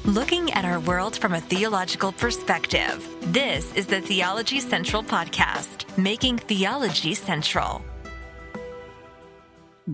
Looking at our world from a theological perspective. This is the Theology Central Podcast, making theology central.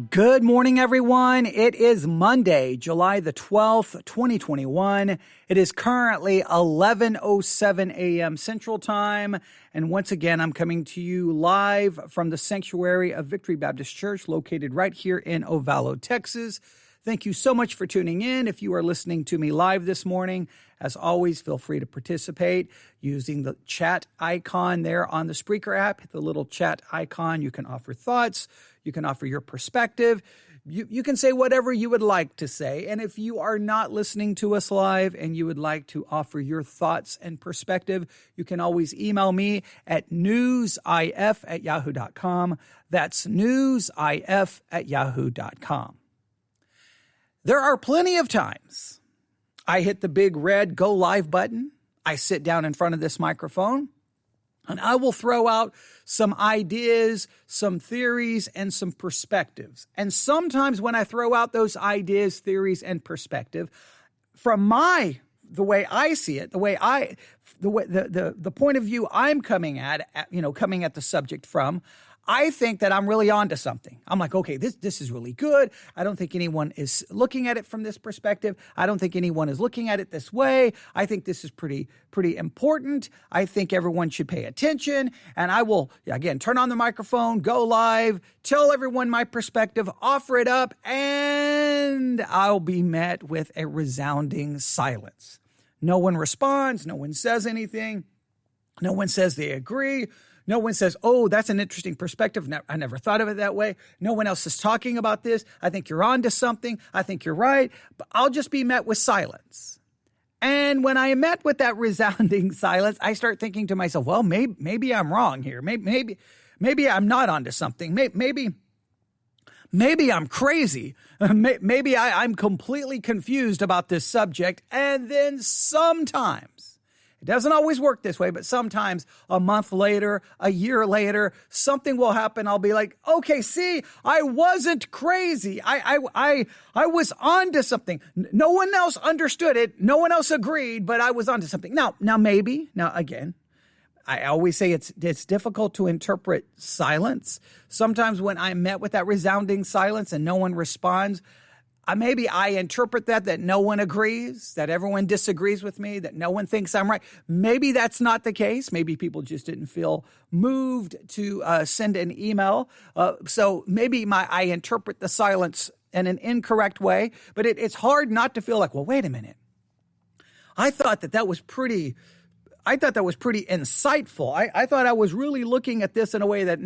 Good morning, everyone. It is Monday, July the 12th, 2021. It is currently 11:07 a.m. Central Time. And once again, I'm coming to you live from the sanctuary of Victory Baptist Church, located right here in Ovalo, Texas. Thank you so much for tuning in. If you are listening to me live this morning, as always, feel free to participate using the chat icon there on the Spreaker app. Hit the little chat icon. You can offer thoughts. You can offer your perspective. You can say whatever you would like to say. And if you are not listening to us live and you would like to offer your thoughts and perspective, you can always email me at newsif@yahoo.com. That's newsif@yahoo.com. There are plenty of times I hit the big red go live button. I sit down in front of this microphone and I will throw out some ideas, some theories, and some perspectives. And sometimes when I throw out those ideas, theories, and perspective, from the way I see it, the point of view I'm coming at the subject from, I think that I'm really onto something. I'm like, okay, this is really good. I don't think anyone is looking at it from this perspective. I don't think anyone is looking at it this way. I think this is pretty important. I think everyone should pay attention. And I will, again, turn on the microphone, go live, tell everyone my perspective, offer it up, and I'll be met with a resounding silence. No one responds. No one says anything. No one says they agree. No one says, oh, that's an interesting perspective. I never thought of it that way. No one else is talking about this. I think you're on to something. I think you're right. But I'll just be met with silence. And when I met with that resounding silence, I start thinking to myself, well, maybe I'm wrong here. Maybe I'm not onto something. Maybe I'm crazy. Maybe I'm completely confused about this subject. And then sometimes, it doesn't always work this way, but sometimes a month later, a year later, something will happen. I'll be like, okay, see, I wasn't crazy. I was onto something. No one else understood it. No one else agreed, but I was onto something. Now again, I always say it's difficult to interpret silence. Sometimes when I'm met with that resounding silence and no one responds, maybe I interpret that no one agrees, that everyone disagrees with me, that no one thinks I'm right. Maybe that's not the case. Maybe people just didn't feel moved to send an email. So maybe I interpret the silence in an incorrect way. But it's hard not to feel like, well, wait a minute. I thought that was pretty insightful. I thought I was really looking at this in a way that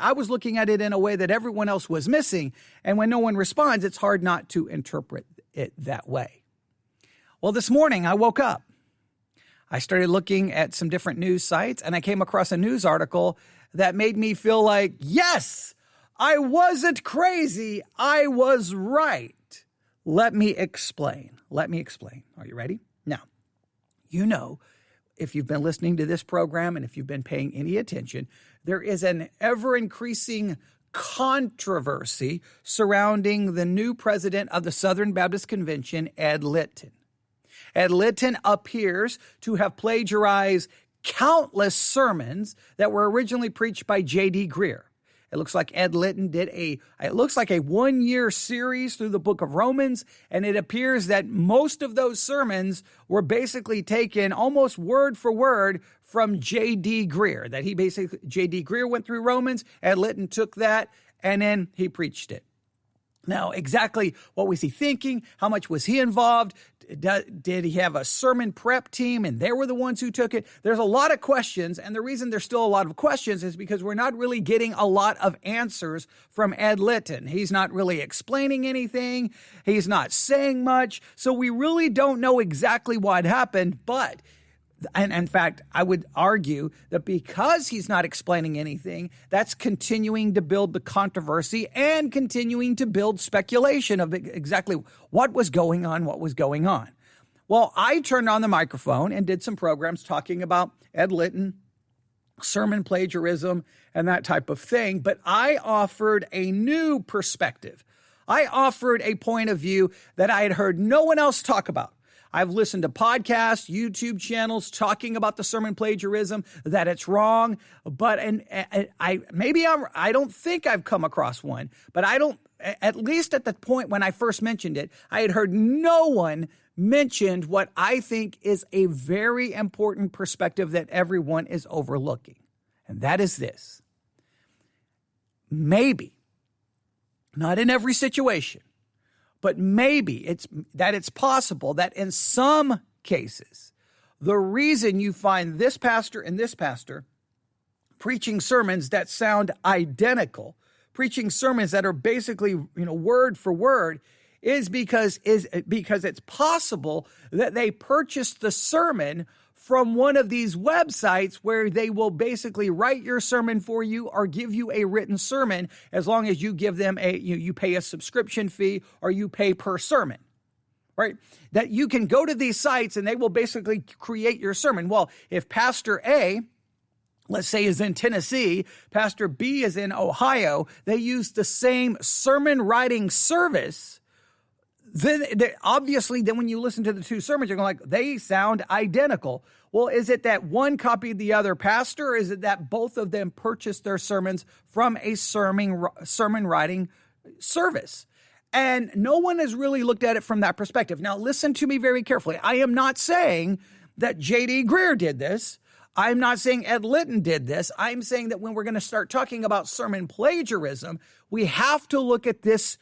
I was looking at it in a way that everyone else was missing. And when no one responds, it's hard not to interpret it that way. Well, this morning I woke up. I started looking at some different news sites and I came across a news article that made me feel like, yes, I wasn't crazy. I was right. Let me explain. Are you ready? Now, if you've been listening to this program and if you've been paying any attention, there is an ever-increasing controversy surrounding the new president of the Southern Baptist Convention, Ed Litton. Ed Litton appears to have plagiarized countless sermons that were originally preached by J.D. Greear. It looks like Ed Litton did a 1-year series through the book of Romans, and it appears that most of those sermons were basically taken almost word for word from J.D. Greear. J.D. Greear went through Romans, Ed Litton took that, and then he preached it. Now, exactly what was he thinking? How much was he involved? Did he have a sermon prep team and they were the ones who took it? There's a lot of questions, and the reason there's still a lot of questions is because we're not really getting a lot of answers from Ed Litton. He's not really explaining anything. He's not saying much. So we really don't know exactly what happened, but and in fact, I would argue that because he's not explaining anything, that's continuing to build the controversy and continuing to build speculation of exactly what was going on. Well, I turned on the microphone and did some programs talking about Ed Litton, sermon plagiarism, and that type of thing. But I offered a new perspective. I offered a point of view that I had heard no one else talk about. I've listened to podcasts, YouTube channels talking about the sermon plagiarism, that it's wrong. But I don't think I've come across one, but at least at the point when I first mentioned it, I had heard no one mentioned what I think is a very important perspective that everyone is overlooking. And that is this. Maybe, not in every situation, but maybe it's possible that in some cases, the reason you find this pastor and this pastor preaching sermons that sound identical, preaching sermons that are basically, word for word, is because it's possible that they purchased the sermon from one of these websites where they will basically write your sermon for you or give you a written sermon as long as you give them you pay a subscription fee or you pay per sermon, right? That you can go to these sites and they will basically create your sermon. Well, if Pastor A, let's say, is in Tennessee, Pastor B is in Ohio, they use the same sermon writing service. Then obviously, when you listen to the two sermons, you're going they sound identical. Well, is it that one copied the other pastor, or is it that both of them purchased their sermons from a sermon writing service? And no one has really looked at it from that perspective. Now, listen to me very carefully. I am not saying that J.D. Greer did this. I'm not saying Ed Litton did this. I'm saying that when we're going to start talking about sermon plagiarism, we have to look at this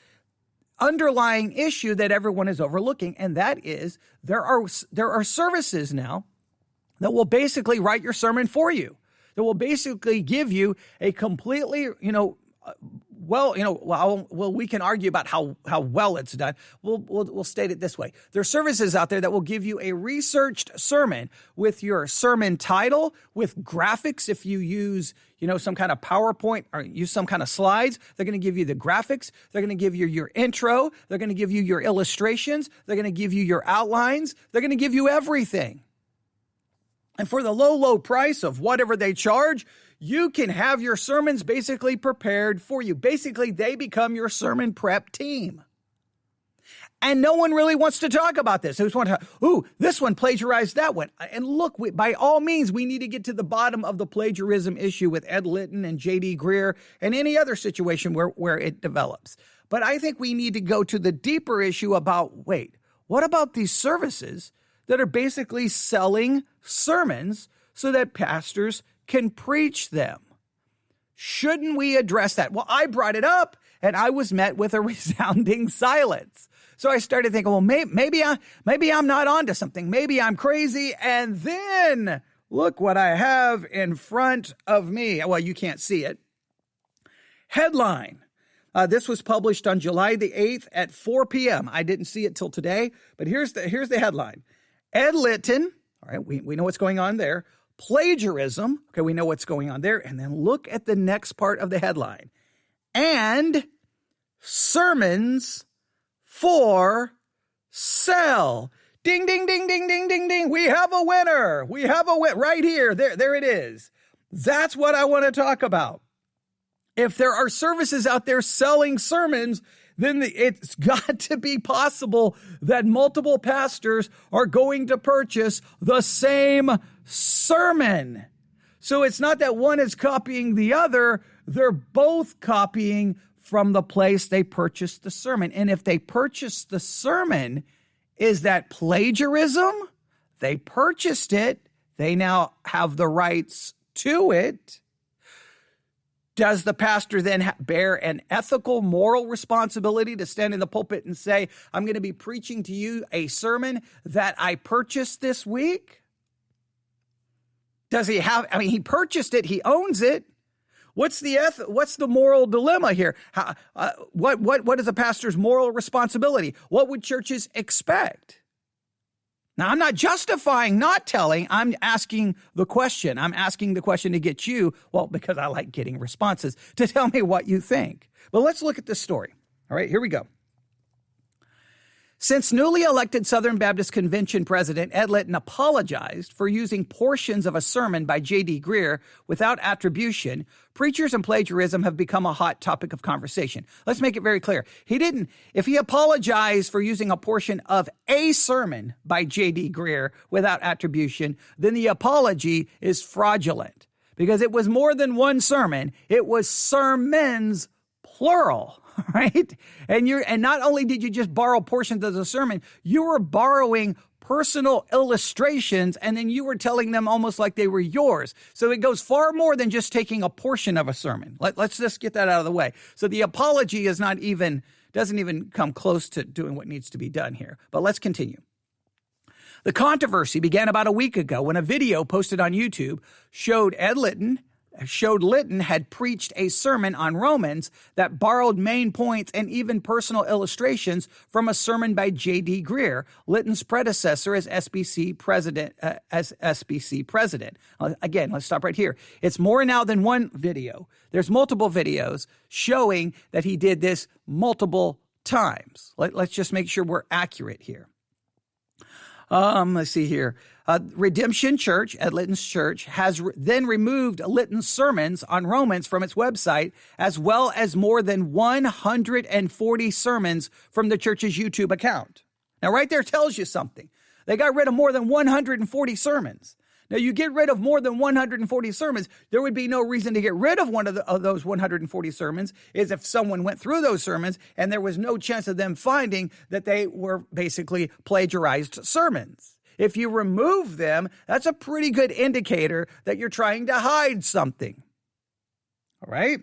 underlying issue that everyone is overlooking, and that is there are services now that will basically write your sermon for you, that will basically give you a completely, we can argue about how well it's done. We'll state it this way. There are services out there that will give you a researched sermon with your sermon title, with graphics. If you use, some kind of PowerPoint or use some kind of slides, they're going to give you the graphics. They're going to give you your intro. They're going to give you your illustrations. They're going to give you your outlines. They're going to give you everything. And for the low price of whatever they charge, you can have your sermons basically prepared for you. Basically, they become your sermon prep team. And no one really wants to talk about this. They just want to, this one plagiarized that one. And look, by all means, we need to get to the bottom of the plagiarism issue with Ed Litton and J.D. Greer and any other situation where it develops. But I think we need to go to the deeper issue about, what about these services that are basically selling sermons so that pastors can preach them? Shouldn't we address that? Well, I brought it up and I was met with a resounding silence. So I started thinking, well, maybe I'm not onto something. Maybe I'm crazy. And then look what I have in front of me. Well, you can't see it. Headline. This was published on July the 8th at 4 p.m. I didn't see it till today, but here's the headline. Ed Litton, all right, we know what's going on there. Plagiarism, okay, we know what's going on there. And then look at the next part of the headline. And sermons for sale. Ding, ding, ding, ding, ding, ding, ding. We have a winner. We have a win right here. There it is. That's what I want to talk about. If there are services out there selling sermons, then it's got to be possible that multiple pastors are going to purchase the same sermon. So it's not that one is copying the other. They're both copying from the place they purchased the sermon. And if they purchased the sermon, is that plagiarism? They purchased it. They now have the rights to it. Does the pastor then bear an ethical, moral responsibility to stand in the pulpit and say, I'm going to be preaching to you a sermon that I purchased this week? Does he have, he purchased it, he owns it. What's the moral dilemma here? What is a pastor's moral responsibility? What would churches expect? Now, I'm not justifying not telling. I'm asking the question. I'm asking the question to get you, because I like getting responses, to tell me what you think. But let's look at this story. All right, here we go. Since newly elected Southern Baptist Convention President Ed Litton apologized for using portions of a sermon by J.D. Greear without attribution, preachers and plagiarism have become a hot topic of conversation. Let's make it very clear. If he apologized for using a portion of a sermon by J.D. Greear without attribution, then the apology is fraudulent because it was more than one sermon. It was sermons, plural. Right? And not only did you just borrow portions of the sermon, you were borrowing personal illustrations, and then you were telling them almost like they were yours. So it goes far more than just taking a portion of a sermon. Let's just get that out of the way. So the apology doesn't even come close to doing what needs to be done here. But let's continue. The controversy began about a week ago when a video posted on YouTube showed Litton had preached a sermon on Romans that borrowed main points and even personal illustrations from a sermon by J.D. Greear, Litton's predecessor as SBC president. Again, let's stop right here. It's more now than one video. There's multiple videos showing that he did this multiple times. Let's just make sure we're accurate here. Let's see here. Redemption Church, Ed Litton's church, has then removed Litton's sermons on Romans from its website, as well as more than 140 sermons from the church's YouTube account. Now, right there tells you something. They got rid of more than 140 sermons. Now, you get rid of more than 140 sermons, there would be no reason to get rid of one of those 140 sermons is if someone went through those sermons and there was no chance of them finding that they were basically plagiarized sermons. If you remove them, that's a pretty good indicator that you're trying to hide something. All right?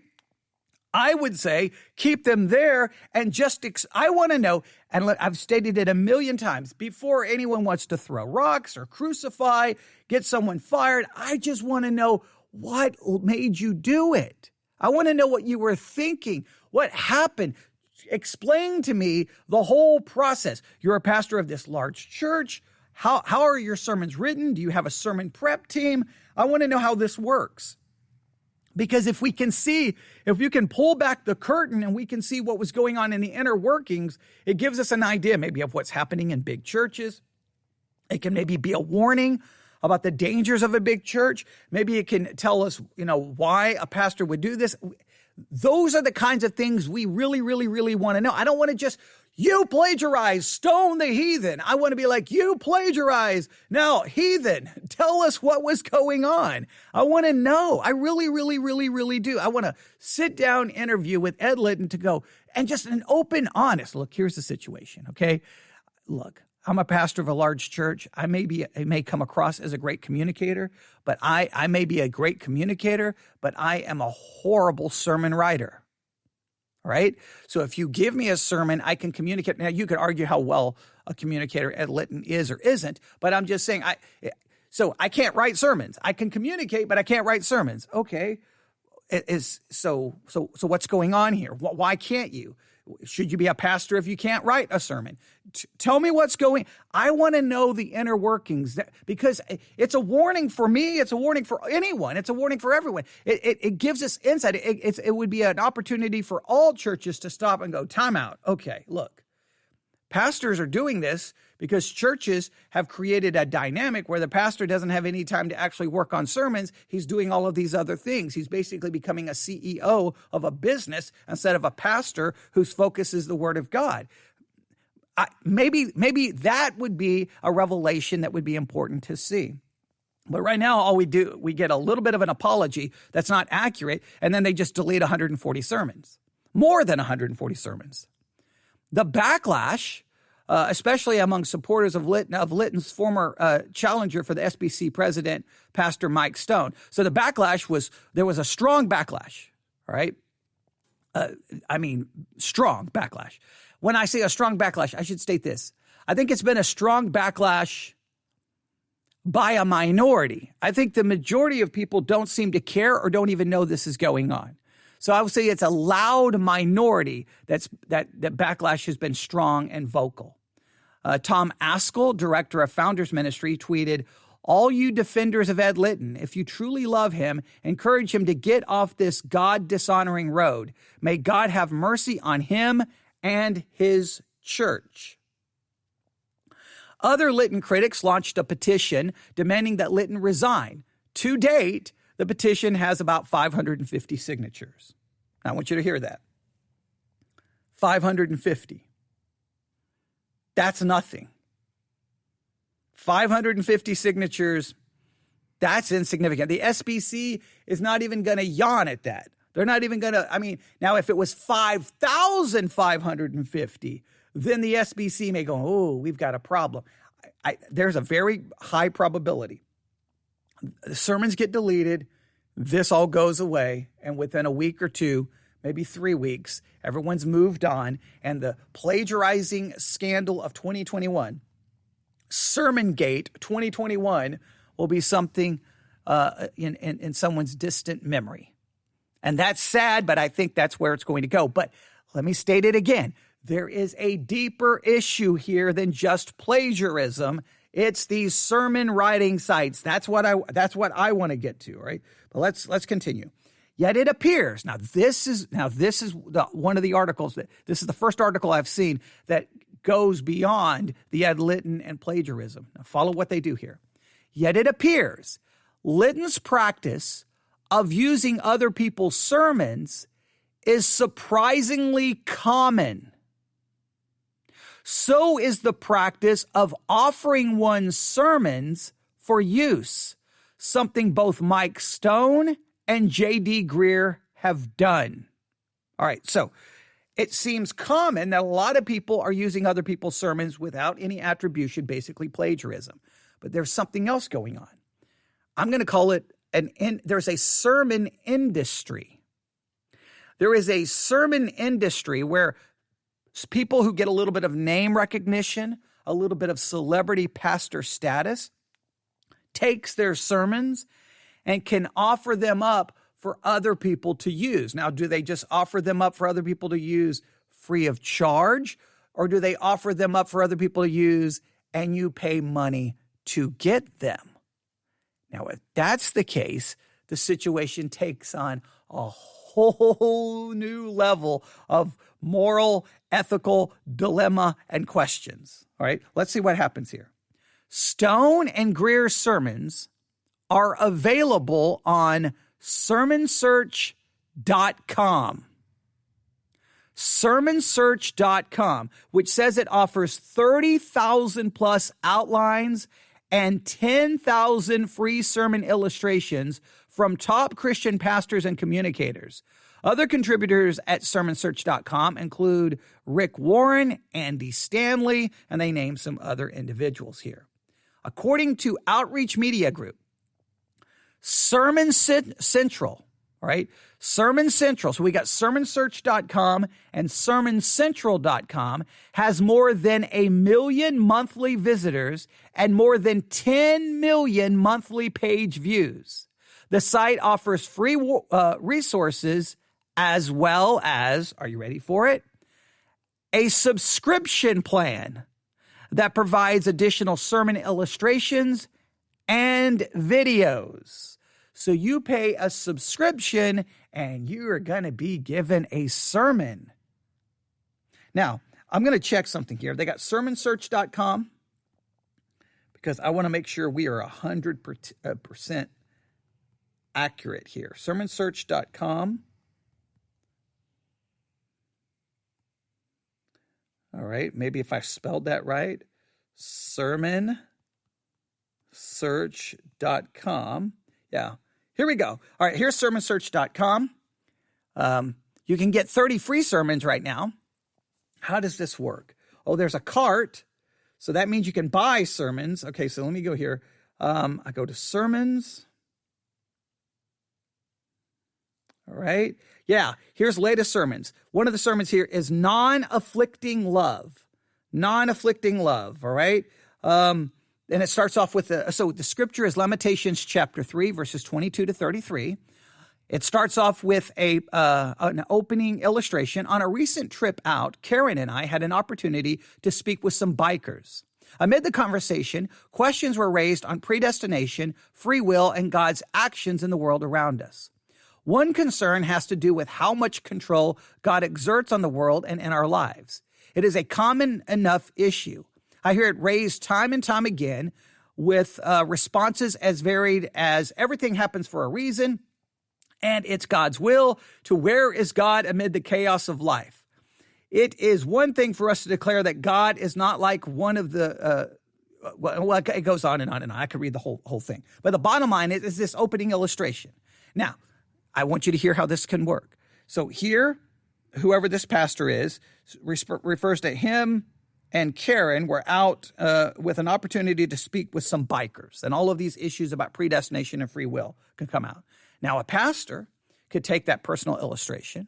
I would say keep them there and I want to know, and I've stated it a million times, before anyone wants to throw rocks or crucify, get someone fired, I just want to know what made you do it. I want to know what you were thinking, what happened. Explain to me the whole process. You're a pastor of this large church. How are your sermons written? Do you have a sermon prep team? I want to know how this works. Because if you can pull back the curtain and we can see what was going on in the inner workings, it gives us an idea maybe of what's happening in big churches. It can maybe be a warning about the dangers of a big church. Maybe it can tell us, why a pastor would do this. Those are the kinds of things we really, really, really want to know. I don't want to just, you plagiarize, stone the heathen. I want to be like, you plagiarize. Now, heathen, tell us what was going on. I want to know. I really, really, really, really do. I want to sit down, interview with Ed Litton to go, and just an open, honest, look, here's the situation, okay? Look, I'm a pastor of a large church. I may come across as a great communicator, but I may be a great communicator, but I am a horrible sermon writer. All right? So if you give me a sermon, I can communicate. Now, you could argue how well a communicator Ed Litton is or isn't, but I'm just saying, so I can't write sermons. I can communicate, but I can't write sermons. Okay. So what's going on here? Why can't you? Should you be a pastor if you can't write a sermon? Tell me what's going. I want to know the inner workings because it's a warning for me. It's a warning for anyone. It's a warning for everyone. It gives us insight. It would be an opportunity for all churches to stop and go, time out. Okay, look, pastors are doing this because churches have created a dynamic where the pastor doesn't have any time to actually work on sermons. He's doing all of these other things. He's basically becoming a CEO of a business instead of a pastor whose focus is the Word of God. Maybe that would be a revelation that would be important to see. But right now, all we get a little bit of an apology that's not accurate, and then they just delete 140 sermons, more than 140 sermons. The backlash, especially among supporters of Litton's former challenger for the SBC president, Pastor Mike Stone. So the backlash there was a strong backlash, all right? Strong backlash. When I say a strong backlash, I should state this. I think it's been a strong backlash by a minority. I think the majority of people don't seem to care or don't even know this is going on. So I would say it's a loud minority that backlash has been strong and vocal. Tom Askell, director of Founders Ministry, tweeted, "All you defenders of Ed Litton, if you truly love him, encourage him to get off this God-dishonoring road. May God have mercy on him and his church." Other Lytton critics launched a petition demanding that Lytton resign. To date, the petition has about 550 signatures. I want you to hear that. 550. That's nothing. 550 signatures, that's insignificant. The SBC is not even going to yawn at that. They're not even going to, now if it was 5,550, then the SBC may go, oh, we've got a problem. There's a very high probability. The sermons get deleted, this all goes away, and within a week or two, maybe 3 weeks, everyone's moved on, and the plagiarizing scandal of 2021, Sermongate 2021, will be something in someone's distant memory. And that's sad, but I think that's where it's going to go. But let me state it again. There is a deeper issue here than just plagiarism. It's these sermon writing sites. That's what I want to get to, right? But let's continue. Yet it appears, this is one of the articles this is the first article I've seen that goes beyond the ad Lytton and plagiarism. Now follow what they do here. Yet it appears Lytton's practice of using other people's sermons is surprisingly common. So is the practice of offering one's sermons for use, something both Mike Stone and J.D. Greer have done. All right, so it seems common that a lot of people are using other people's sermons without any attribution, basically plagiarism. But there's something else going on. I'm going to call it there's a sermon industry. There is a sermon industry where people who get a little bit of name recognition, a little bit of celebrity pastor status, takes their sermons and can offer them up for other people to use. Now, do they just offer them up for other people to use free of charge? Or do they offer them up for other people to use and you pay money to get them? Now, if that's the case, the situation takes on a whole new level of moral, ethical dilemma and questions. All right, let's see what happens here. Stone and Greer's sermons are available on sermonsearch.com. Sermonsearch.com, which says it offers 30,000 plus outlines and 10,000 free sermon illustrations from top Christian pastors and communicators. Other contributors at sermonsearch.com include Rick Warren, Andy Stanley, and they name some other individuals here. According to Outreach Media Group, Sermon Central, right? Sermon Central. So we got sermonsearch.com and sermoncentral.com has more than 1 million monthly visitors and more than 10 million monthly page views. The site offers free resources as well as, are you ready for it? A subscription plan that provides additional sermon illustrations and videos. So you pay a subscription and you are going to be given a sermon. Now, I'm going to check something here. They got sermonsearch.com because I want to make sure we are 100% accurate here. Sermonsearch.com. All right, maybe if I spelled that right. Sermonsearch.com. Yeah, here we go. All right, here's sermonsearch.com. You can get 30 free sermons right now. How does this work? Oh, there's a cart. So that means you can buy sermons. Okay, so let me go here. I go to sermons. All right. Yeah, here's latest sermons. One of the sermons here is non-afflicting love. Non-afflicting love, all right? And it starts off with, so the scripture is Lamentations chapter 3, verses 22 to 33. It starts off with an opening illustration. On a recent trip out, Karen and I had an opportunity to speak with some bikers. Amid the conversation, questions were raised on predestination, free will, and God's actions in the world around us. One concern has to do with how much control God exerts on the world and in our lives. It is a common enough issue. I hear it raised time and time again with responses as varied as everything happens for a reason and it's God's will to where is God amid the chaos of life. It is one thing for us to declare that God is not like one of the, well, it goes on and on and on. I could read the whole thing. But the bottom line is this opening illustration. Now, I want you to hear how this can work. So here, whoever this pastor is, refers to him and Karen were out with an opportunity to speak with some bikers. And all of these issues about predestination and free will can come out. Now, a pastor could take that personal illustration,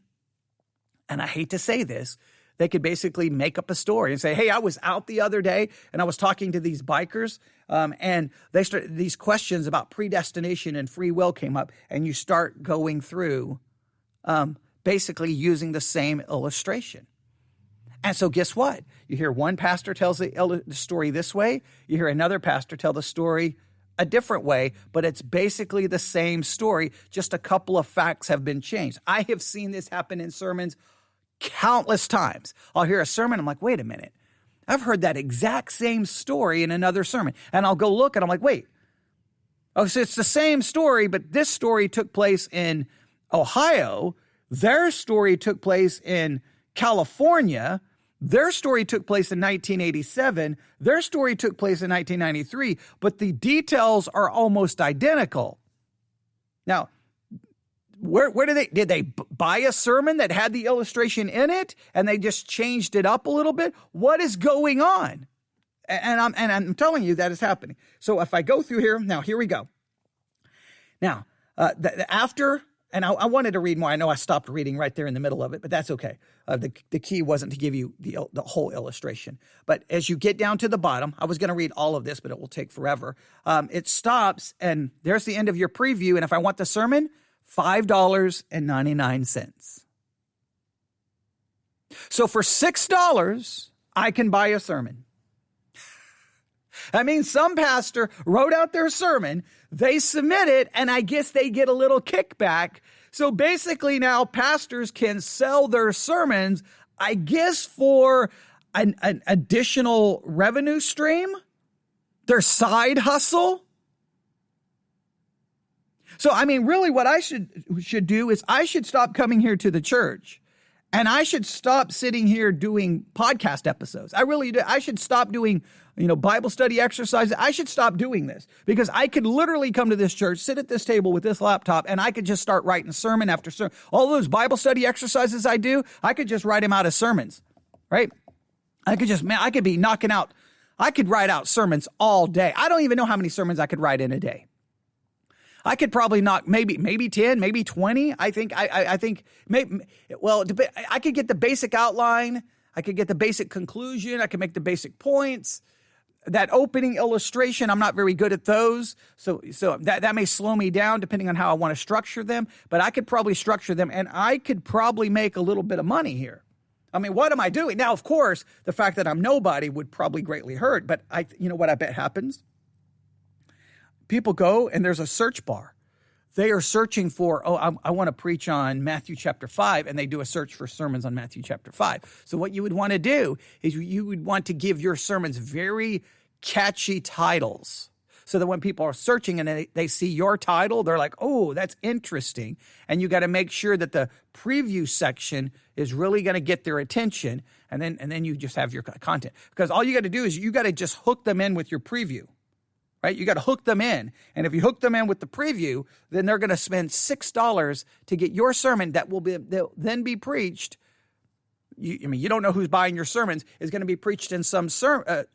and I hate to say this, they could basically make up a story and say, hey, I was out the other day and I was talking to these bikers and these questions about predestination and free will came up, and you start going through basically using the same illustration. And so guess what? You hear one pastor tells the story this way. You hear another pastor tell the story a different way, but it's basically the same story. Just a couple of facts have been changed. I have seen this happen in sermons countless times. I'll hear a sermon. I'm like, wait a minute. I've heard that exact same story in another sermon. And I'll go look and I'm like, wait. Oh, so it's the same story, but this story took place in Ohio. Their story took place in California. Their story took place in 1987. Their story took place in 1993, but the details are almost identical. Now, where did they buy a sermon that had the illustration in it and they just changed it up a little bit? What is going on? And I'm telling you that is happening. So if I go through here, now here we go. Now, after. And I wanted to read more. I know I stopped reading right there in the middle of it, but that's okay. The key wasn't to give you the whole illustration. But as you get down to the bottom, I was going to read all of this, but it will take forever. It stops, and there's the end of your preview. And if I want the sermon, $5.99. So for $6, I can buy a sermon. I mean, some pastor wrote out their sermon, they submit it, and I guess they get a little kickback. So basically now pastors can sell their sermons, I guess, for an additional revenue stream, their side hustle. So, I mean, really what I should do is I should stop coming here to the church. And I should stop sitting here doing podcast episodes. I really do. I should stop doing, Bible study exercises. I should stop doing this because I could literally come to this church, sit at this table with this laptop, and I could just start writing sermon after sermon. All those Bible study exercises I do, I could just write them out as sermons, right? I could be knocking out, I could write out sermons all day. I don't even know how many sermons I could write in a day. I could probably knock maybe 10, maybe 20. I think I could get the basic outline. I could get the basic conclusion. I could make the basic points. That opening illustration, I'm not very good at those. So that may slow me down depending on how I want to structure them, but I could probably structure them and I could probably make a little bit of money here. I mean, what am I doing? Now, of course, the fact that I'm nobody would probably greatly hurt, but you know what I bet happens? People go and there's a search bar. They are searching for, I want to preach on Matthew chapter 5, and they do a search for sermons on Matthew chapter 5. So what you would want to do is you would want to give your sermons very catchy titles so that when people are searching and they see your title, they're like, oh, that's interesting. And you got to make sure that the preview section is really going to get their attention, and then you just have your content. Because all you got to do is you got to just hook them in with your preview. Right? You got to hook them in. And if you hook them in with the preview, then they're going to spend $6 to get your sermon that they'll then be preached. You don't know who's buying your sermons. It's going to be preached in some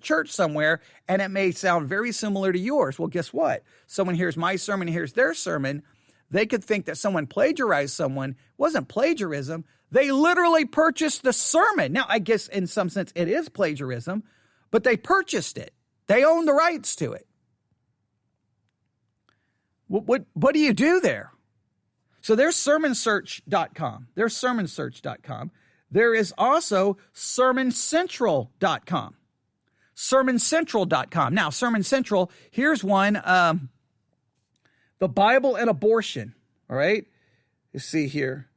church somewhere, and it may sound very similar to yours. Well, guess what? Someone hears my sermon and hears their sermon. They could think that someone plagiarized someone. It wasn't plagiarism. They literally purchased the sermon. Now, I guess in some sense it is plagiarism, but they purchased it. They own the rights to it. What do you do there? So there's sermonsearch.com. There's sermonsearch.com. There is also sermoncentral.com. Sermoncentral.com. Now, Sermon Central, here's one, the Bible and abortion. All right. Let's see here.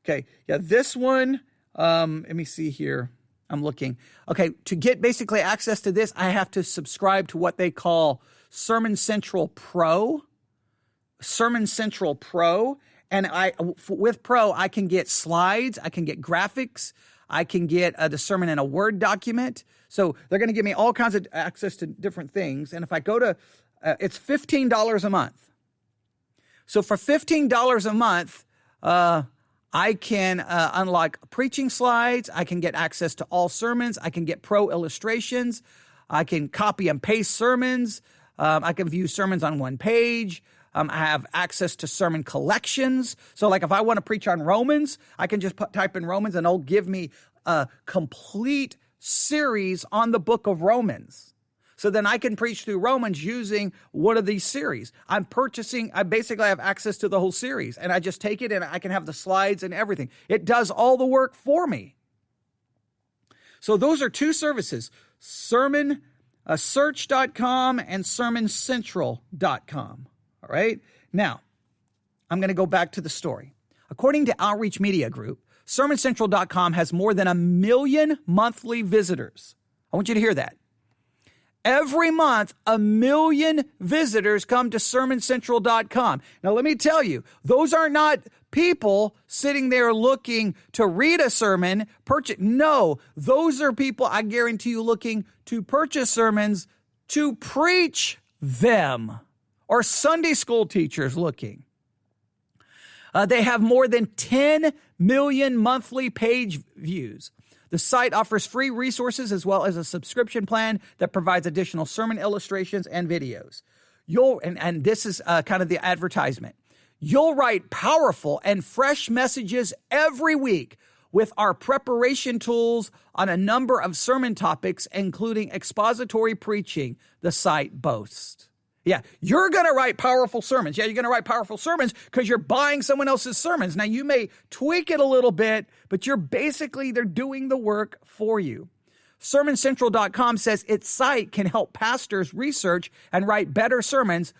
Okay, yeah, this one, let me see here. I'm looking. Okay, to get basically access to this, I have to subscribe to what they call Sermon Central Pro. Sermon Central Pro. And with Pro, I can get slides, I can get graphics, I can get the sermon in a Word document. So they're going to give me all kinds of access to different things. And if I go to, it's $15 a month. So for $15 a month, I can unlock preaching slides. I can get access to all sermons. I can get pro illustrations. I can copy and paste sermons. I can view sermons on one page. I have access to sermon collections. So like if I want to preach on Romans, I can just type in Romans and it'll give me a complete series on the book of Romans. So then I can preach through Romans using one of these series. I basically have access to the whole series, and I just take it and I can have the slides and everything. It does all the work for me. So those are two services, search.com and sermoncentral.com. All right. Now, I'm going to go back to the story. According to Outreach Media Group, sermoncentral.com has more than 1 million monthly visitors. I want you to hear that. Every month, 1 million visitors come to sermoncentral.com. Now, let me tell you, those are not people sitting there looking to read a sermon, purchase. No, those are people, I guarantee you, looking to purchase sermons to preach them. Or Sunday school teachers looking. They have more than 10 million monthly page views. The site offers free resources as well as a subscription plan that provides additional sermon illustrations and videos. And this is kind of the advertisement. You'll write powerful and fresh messages every week with our preparation tools on a number of sermon topics, including expository preaching, the site boasts. Yeah, you're going to write powerful sermons. Yeah, you're going to write powerful sermons because you're buying someone else's sermons. Now, you may tweak it a little bit, but they're doing the work for you. SermonCentral.com says its site can help pastors research and write better sermons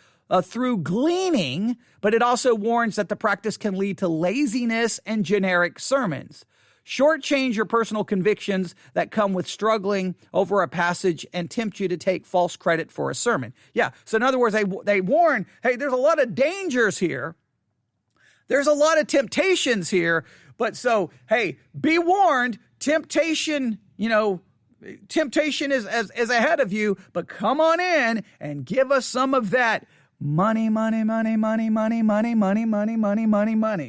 through gleaning, but it also warns that the practice can lead to laziness and generic sermons. Shortchange your personal convictions that come with struggling over a passage and tempt you to take false credit for a sermon. Yeah, so in other words, they warn, hey, there's a lot of dangers here. There's a lot of temptations here. But so, hey, be warned, temptation is ahead of you, but come on in and give us some of that money,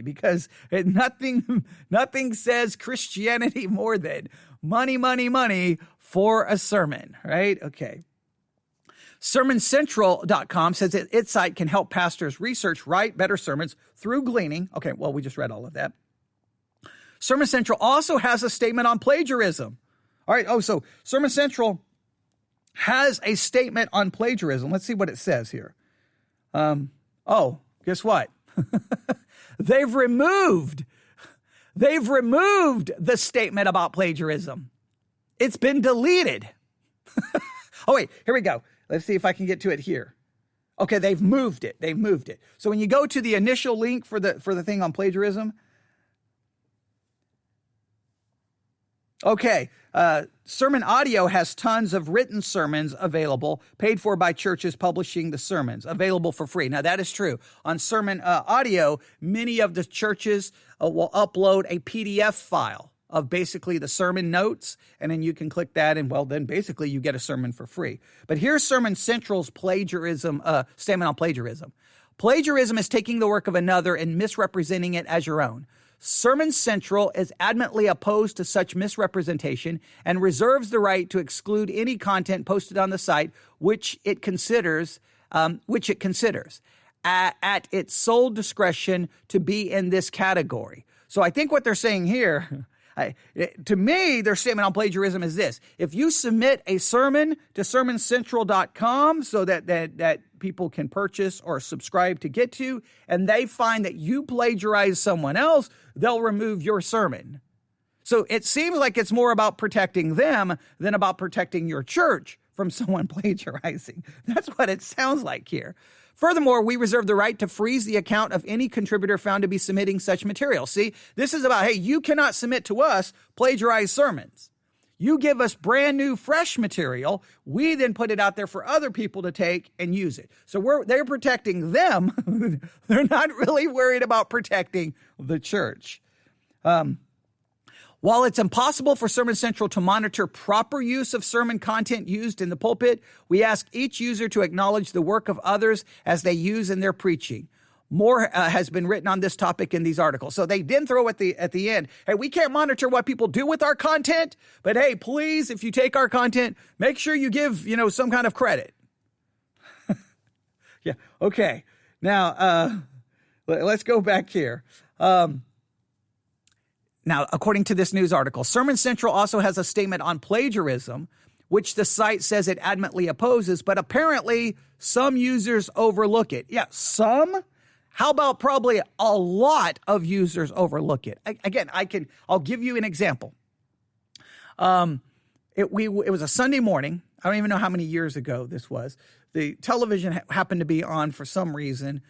because nothing says Christianity more than money for a sermon, right? Okay. SermonCentral.com says that its site can help pastors research, write better sermons through gleaning. Okay, well, we just read all of that. Sermon Central also has a statement on plagiarism. All right, so Sermon Central has a statement on plagiarism. Let's see what it says here. Guess what? They've removed the statement about plagiarism. It's been deleted. Oh, wait, here we go. Let's see if I can get to it here. Okay, they've moved it. So when you go to the initial link for the thing on plagiarism, okay, Sermon Audio has tons of written sermons available, paid for by churches publishing the sermons, available for free. Now, that is true. On Sermon Audio, many of the churches will upload a PDF file of basically the sermon notes, and then you can click that, and well, then basically you get a sermon for free. But here's Sermon Central's plagiarism statement on plagiarism. Plagiarism is taking the work of another and misrepresenting it as your own. Sermon Central is adamantly opposed to such misrepresentation and reserves the right to exclude any content posted on the site which it considers at its sole discretion to be in this category. So I think what they're saying here, to me, their statement on plagiarism is this: if you submit a sermon to sermoncentral.com so that people can purchase or subscribe to get to, and they find that you plagiarize someone else, they'll remove your sermon. So it seems like it's more about protecting them than about protecting your church from someone plagiarizing. That's what it sounds like here. Furthermore, we reserve the right to freeze the account of any contributor found to be submitting such material. See, this is about, hey, you cannot submit to us plagiarized sermons. You give us brand new, fresh material. We then put it out there for other people to take and use it. So they're protecting them. They're not really worried about protecting the church. While it's impossible for Sermon Central to monitor proper use of sermon content used in the pulpit, we ask each user to acknowledge the work of others as they use in their preaching. More has been written on this topic in these articles. So they didn't throw at the end, hey, we can't monitor what people do with our content, but hey, please, if you take our content, make sure you give, some kind of credit. Yeah. Okay. Now, let's go back here. Now, according to this news article, Sermon Central also has a statement on plagiarism, which the site says it adamantly opposes, but apparently some users overlook it. Yeah, some? How about probably a lot of users overlook it? I'll give you an example. It was a Sunday morning. I don't even know how many years ago this was. The television happened to be on for some reason.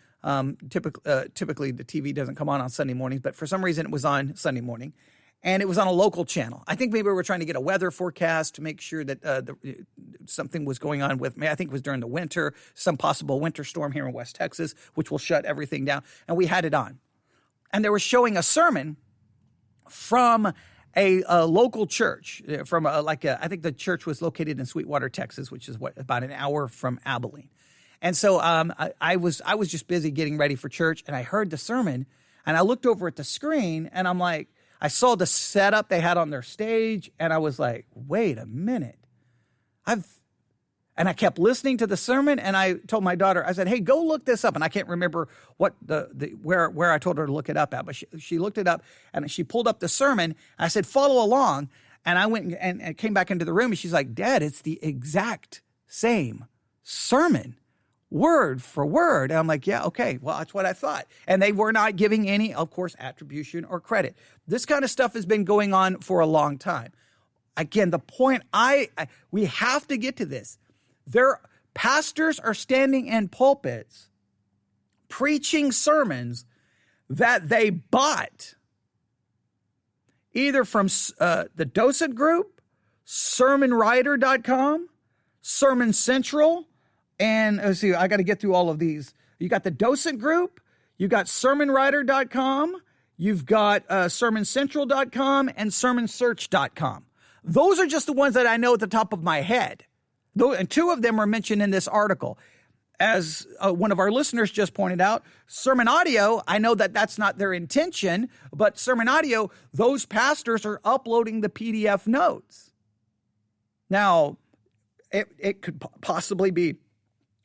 Typically the TV doesn't come on Sunday mornings, but for some reason it was on Sunday morning, and it was on a local channel. I think maybe we were trying to get a weather forecast to make sure that something was going on with me. I think it was during the winter, some possible winter storm here in West Texas, which will shut everything down. And we had it on, and they were showing a sermon from a local church from I think the church was located in Sweetwater, Texas, which is about an hour from Abilene. And so I was just busy getting ready for church, and I heard the sermon, and I looked over at the screen, and I'm like, I saw the setup they had on their stage, and I was like, wait a minute. And I kept listening to the sermon, and I told my daughter, I said, hey, go look this up. And I can't remember what where I told her to look it up at, but she looked it up, and she pulled up the sermon. I said, follow along. And I went and came back into the room, and she's like, Dad, it's the exact same sermon, word for word. And I'm like, yeah, okay, well, that's what I thought. And they were not giving any, of course, attribution or credit. This kind of stuff has been going on for a long time. Again, the point we have to get to this. Pastors are standing in pulpits preaching sermons that they bought either from the Docent Group, sermonwriter.com, Sermon Central, and let's see, I got to get through all of these. You got the Docent Group, you got sermonwriter.com, you've got sermoncentral.com, and sermonsearch.com. Those are just the ones that I know at the top of my head. And two of them are mentioned in this article. As one of our listeners just pointed out, Sermon Audio, I know that that's not their intention, but Sermon Audio, those pastors are uploading the PDF notes. Now, it could possibly be,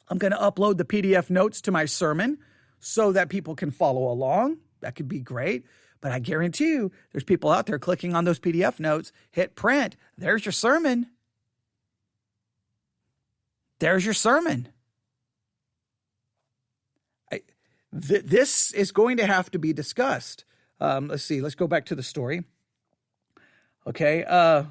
I'm going to upload the PDF notes to my sermon so that people can follow along. That could be great. But I guarantee you, there's people out there clicking on those PDF notes, hit print, there's your sermon. There's your sermon. This is going to have to be discussed. Let's see. Let's go back to the story. Okay. I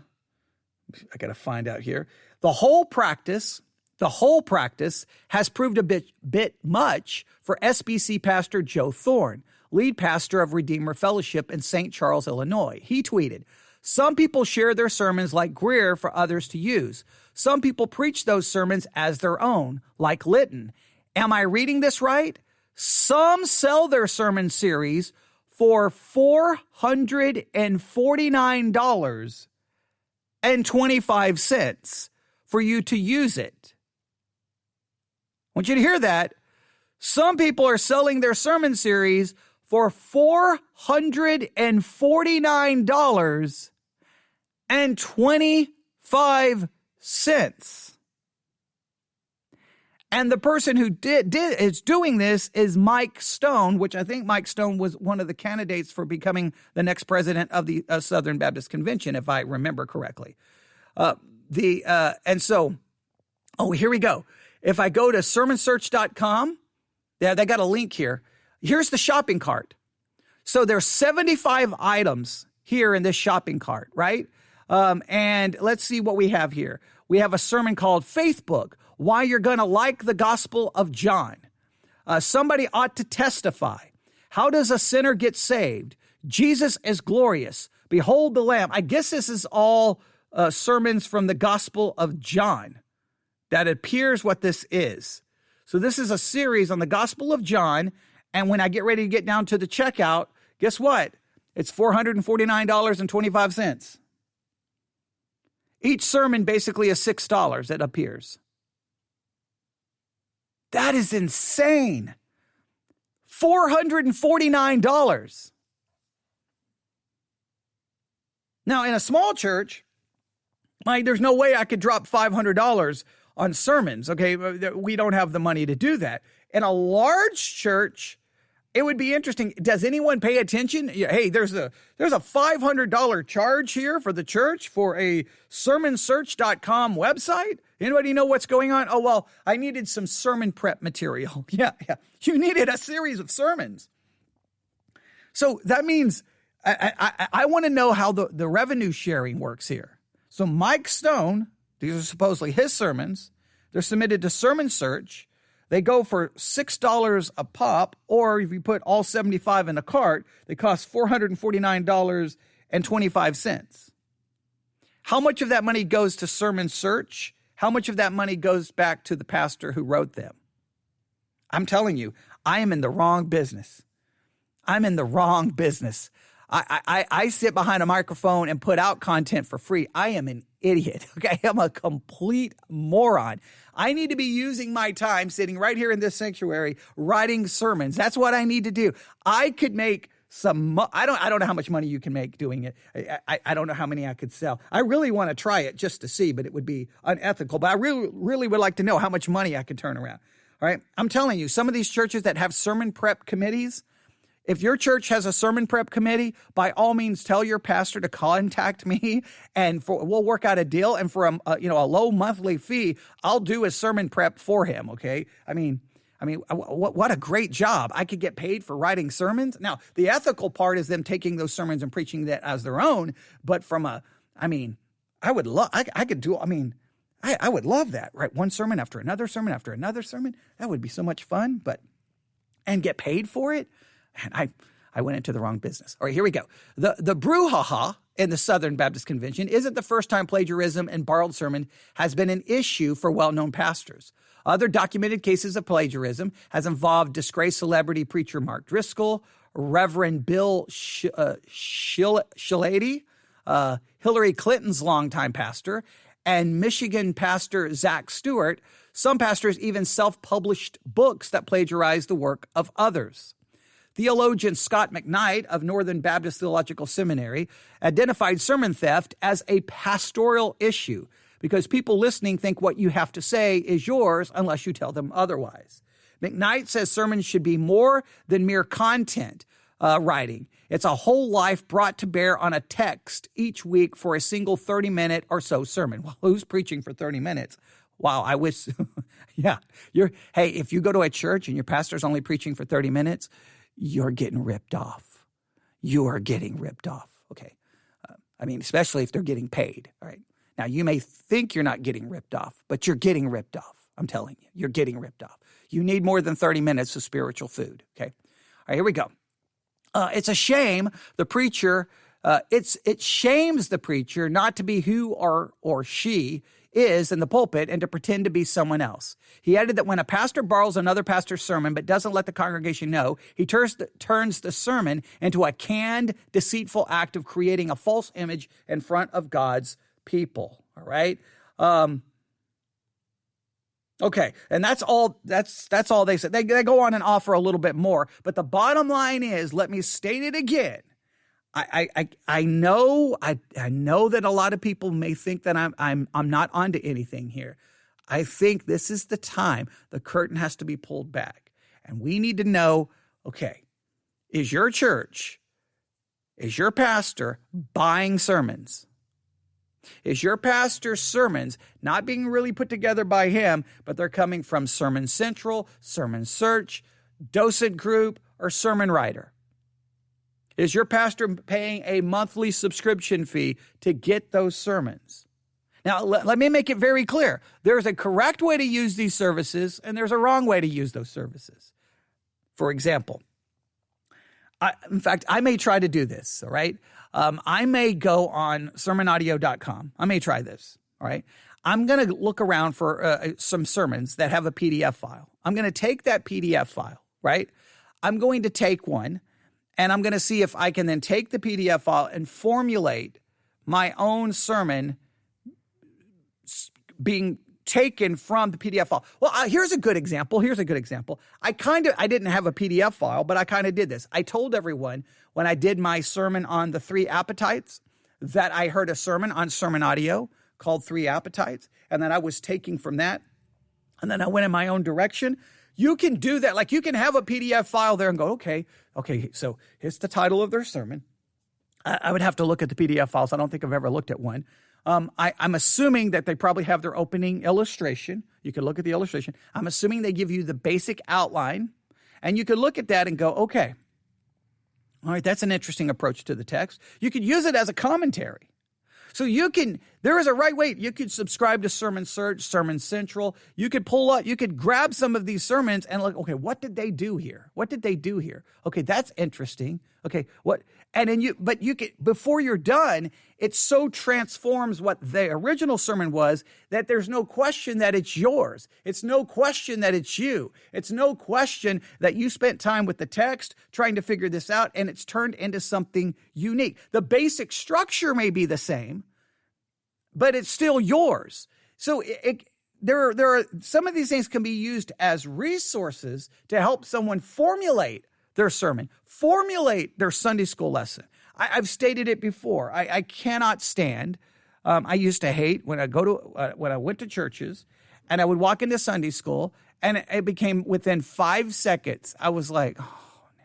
got to find out here. The whole practice has proved a bit much for SBC pastor Joe Thorne, lead pastor of Redeemer Fellowship in St. Charles, Illinois. He tweeted, "Some people share their sermons like Greer for others to use. Some people preach those sermons as their own, like Lytton. Am I reading this right? Some sell their sermon series for $449.25 for you to use it." I want you to hear that. Some people are selling their sermon series for $449.25. And the person who is doing this is Mike Stone, which I think Mike Stone was one of the candidates for becoming the next president of the Southern Baptist Convention, if I remember correctly. Here we go. If I go to sermonsearch.com, they got a link here. Here's the shopping cart. So there's 75 items here in this shopping cart, right? And let's see what we have here. We have a sermon called Faithbook, Why You're Going to Like the Gospel of John. Somebody ought to testify. How does a sinner get saved? Jesus is glorious. Behold the Lamb. I guess this is all sermons from the Gospel of John. That appears what this is. So this is a series on the Gospel of John. And when I get ready to get down to the checkout, guess what? It's $449.25. Each sermon basically is $6, it appears. That is insane. $449. Now, in a small church, there's no way I could drop $500 on sermons, okay? We don't have the money to do that. In a large church, it would be interesting. Does anyone pay attention? Hey, there's a $500 charge here for the church for a sermonsearch.com website. Anybody know what's going on? Oh, well, I needed some sermon prep material. Yeah. You needed a series of sermons. So that means I want to know how the revenue sharing works here. So Mike Stone, these are supposedly his sermons. They're submitted to Sermon Search. They go for $6 a pop, or if you put all 75 in a cart, they cost $449.25. How much of that money goes to Sermon Search? How much of that money goes back to the pastor who wrote them? I'm telling you, I am in the wrong business. I'm in the wrong business. I sit behind a microphone and put out content for free. I am an idiot. Okay, I'm a complete moron. I need to be using my time sitting right here in this sanctuary writing sermons. That's what I need to do. I could make some. I don't know how much money you can make doing it. I don't know how many I could sell. I really want to try it just to see, but it would be unethical. But I really would like to know how much money I could turn around. All right, I'm telling you, some of these churches that have sermon prep committees. If your church has a sermon prep committee, by all means, tell your pastor to contact me, and we'll work out a deal. And for a low monthly fee, I'll do a sermon prep for him. Okay, I mean, what a great job! I could get paid for writing sermons. Now, the ethical part is them taking those sermons and preaching that as their own. But I would love. I could do. I would love that. Right, one sermon after another sermon after another sermon. That would be so much fun. And get paid for it. And I went into the wrong business. All right, here we go. The brouhaha in the Southern Baptist Convention isn't the first time plagiarism and borrowed sermon has been an issue for well-known pastors. Other documented cases of plagiarism has involved disgraced celebrity preacher Mark Driscoll, Reverend Bill Shilady, Hillary Clinton's longtime pastor, and Michigan pastor Zach Stewart. Some pastors even self-published books that plagiarized the work of others. Theologian Scott McKnight of Northern Baptist Theological Seminary identified sermon theft as a pastoral issue because people listening think what you have to say is yours unless you tell them otherwise. McKnight says sermons should be more than mere content writing. It's a whole life brought to bear on a text each week for a single 30-minute or so sermon. Well, who's preaching for 30 minutes? Wow, I wish. Yeah. Hey, if you go to a church and your pastor's only preaching for 30 minutes, you're getting ripped off. You are getting ripped off. Okay. Especially if they're getting paid. All right. Now, you may think you're not getting ripped off, but you're getting ripped off. I'm telling you, you're getting ripped off. You need more than 30 minutes of spiritual food. Okay. All right, here we go. It's a shame the preacher, it shames the preacher not to be who or she is in the pulpit and to pretend to be someone else. He added that when a pastor borrows another pastor's sermon but doesn't let the congregation know, he turns the sermon into a canned, deceitful act of creating a false image in front of God's people. All right? Okay, and that's all they said. They go on and offer a little bit more, but the bottom line is, let me state it again. I know that a lot of people may think that I'm not onto anything here. I think this is the time the curtain has to be pulled back, and we need to know, okay, is your church, is your pastor buying sermons? Is your pastor's sermons not being really put together by him, but they're coming from Sermon Central, Sermon Search, Docent Group, or Sermon Writer? Is your pastor paying a monthly subscription fee to get those sermons? Now, let me make it very clear. There's a correct way to use these services, and there's a wrong way to use those services. For example, in fact, I may try to do this, all right? I may go on sermonaudio.com. I may try this, all right? I'm going to look around for some sermons that have a PDF file. I'm going to take that PDF file, right? I'm going to take one, and I'm going to see if I can then take the PDF file and formulate my own sermon being taken from the PDF file. Well, here's a good example. I didn't have a PDF file, but I kind of did this. I told everyone when I did my sermon on the 3 appetites that I heard a sermon on Sermon Audio called 3 Appetites, and then I was taking from that, and then I went in my own direction. You can do that. Like, you can have a PDF file there and go, okay, so here's the title of their sermon. I would have to look at the PDF files. I don't think I've ever looked at one. I'm assuming that they probably have their opening illustration. You can look at the illustration. I'm assuming they give you the basic outline, and you could look at that and go, okay, all right, that's an interesting approach to the text. You could use it as a commentary. So there is a right way. You could subscribe to Sermon Search, Sermon Central. You could you could grab some of these sermons and look, okay, what did they do here? Okay, that's interesting. Okay, and then before you're done, it so transforms what the original sermon was that there's no question that it's yours. It's no question that it's you. It's no question that you spent time with the text trying to figure this out, and it's turned into something unique. The basic structure may be the same, but it's still yours. So there are some of these things can be used as resources to help someone formulate their sermon, formulate their Sunday school lesson. I've stated it before. I cannot stand. I used to hate when I went to churches, and I would walk into Sunday school, and it became within 5 seconds. I was like, oh no,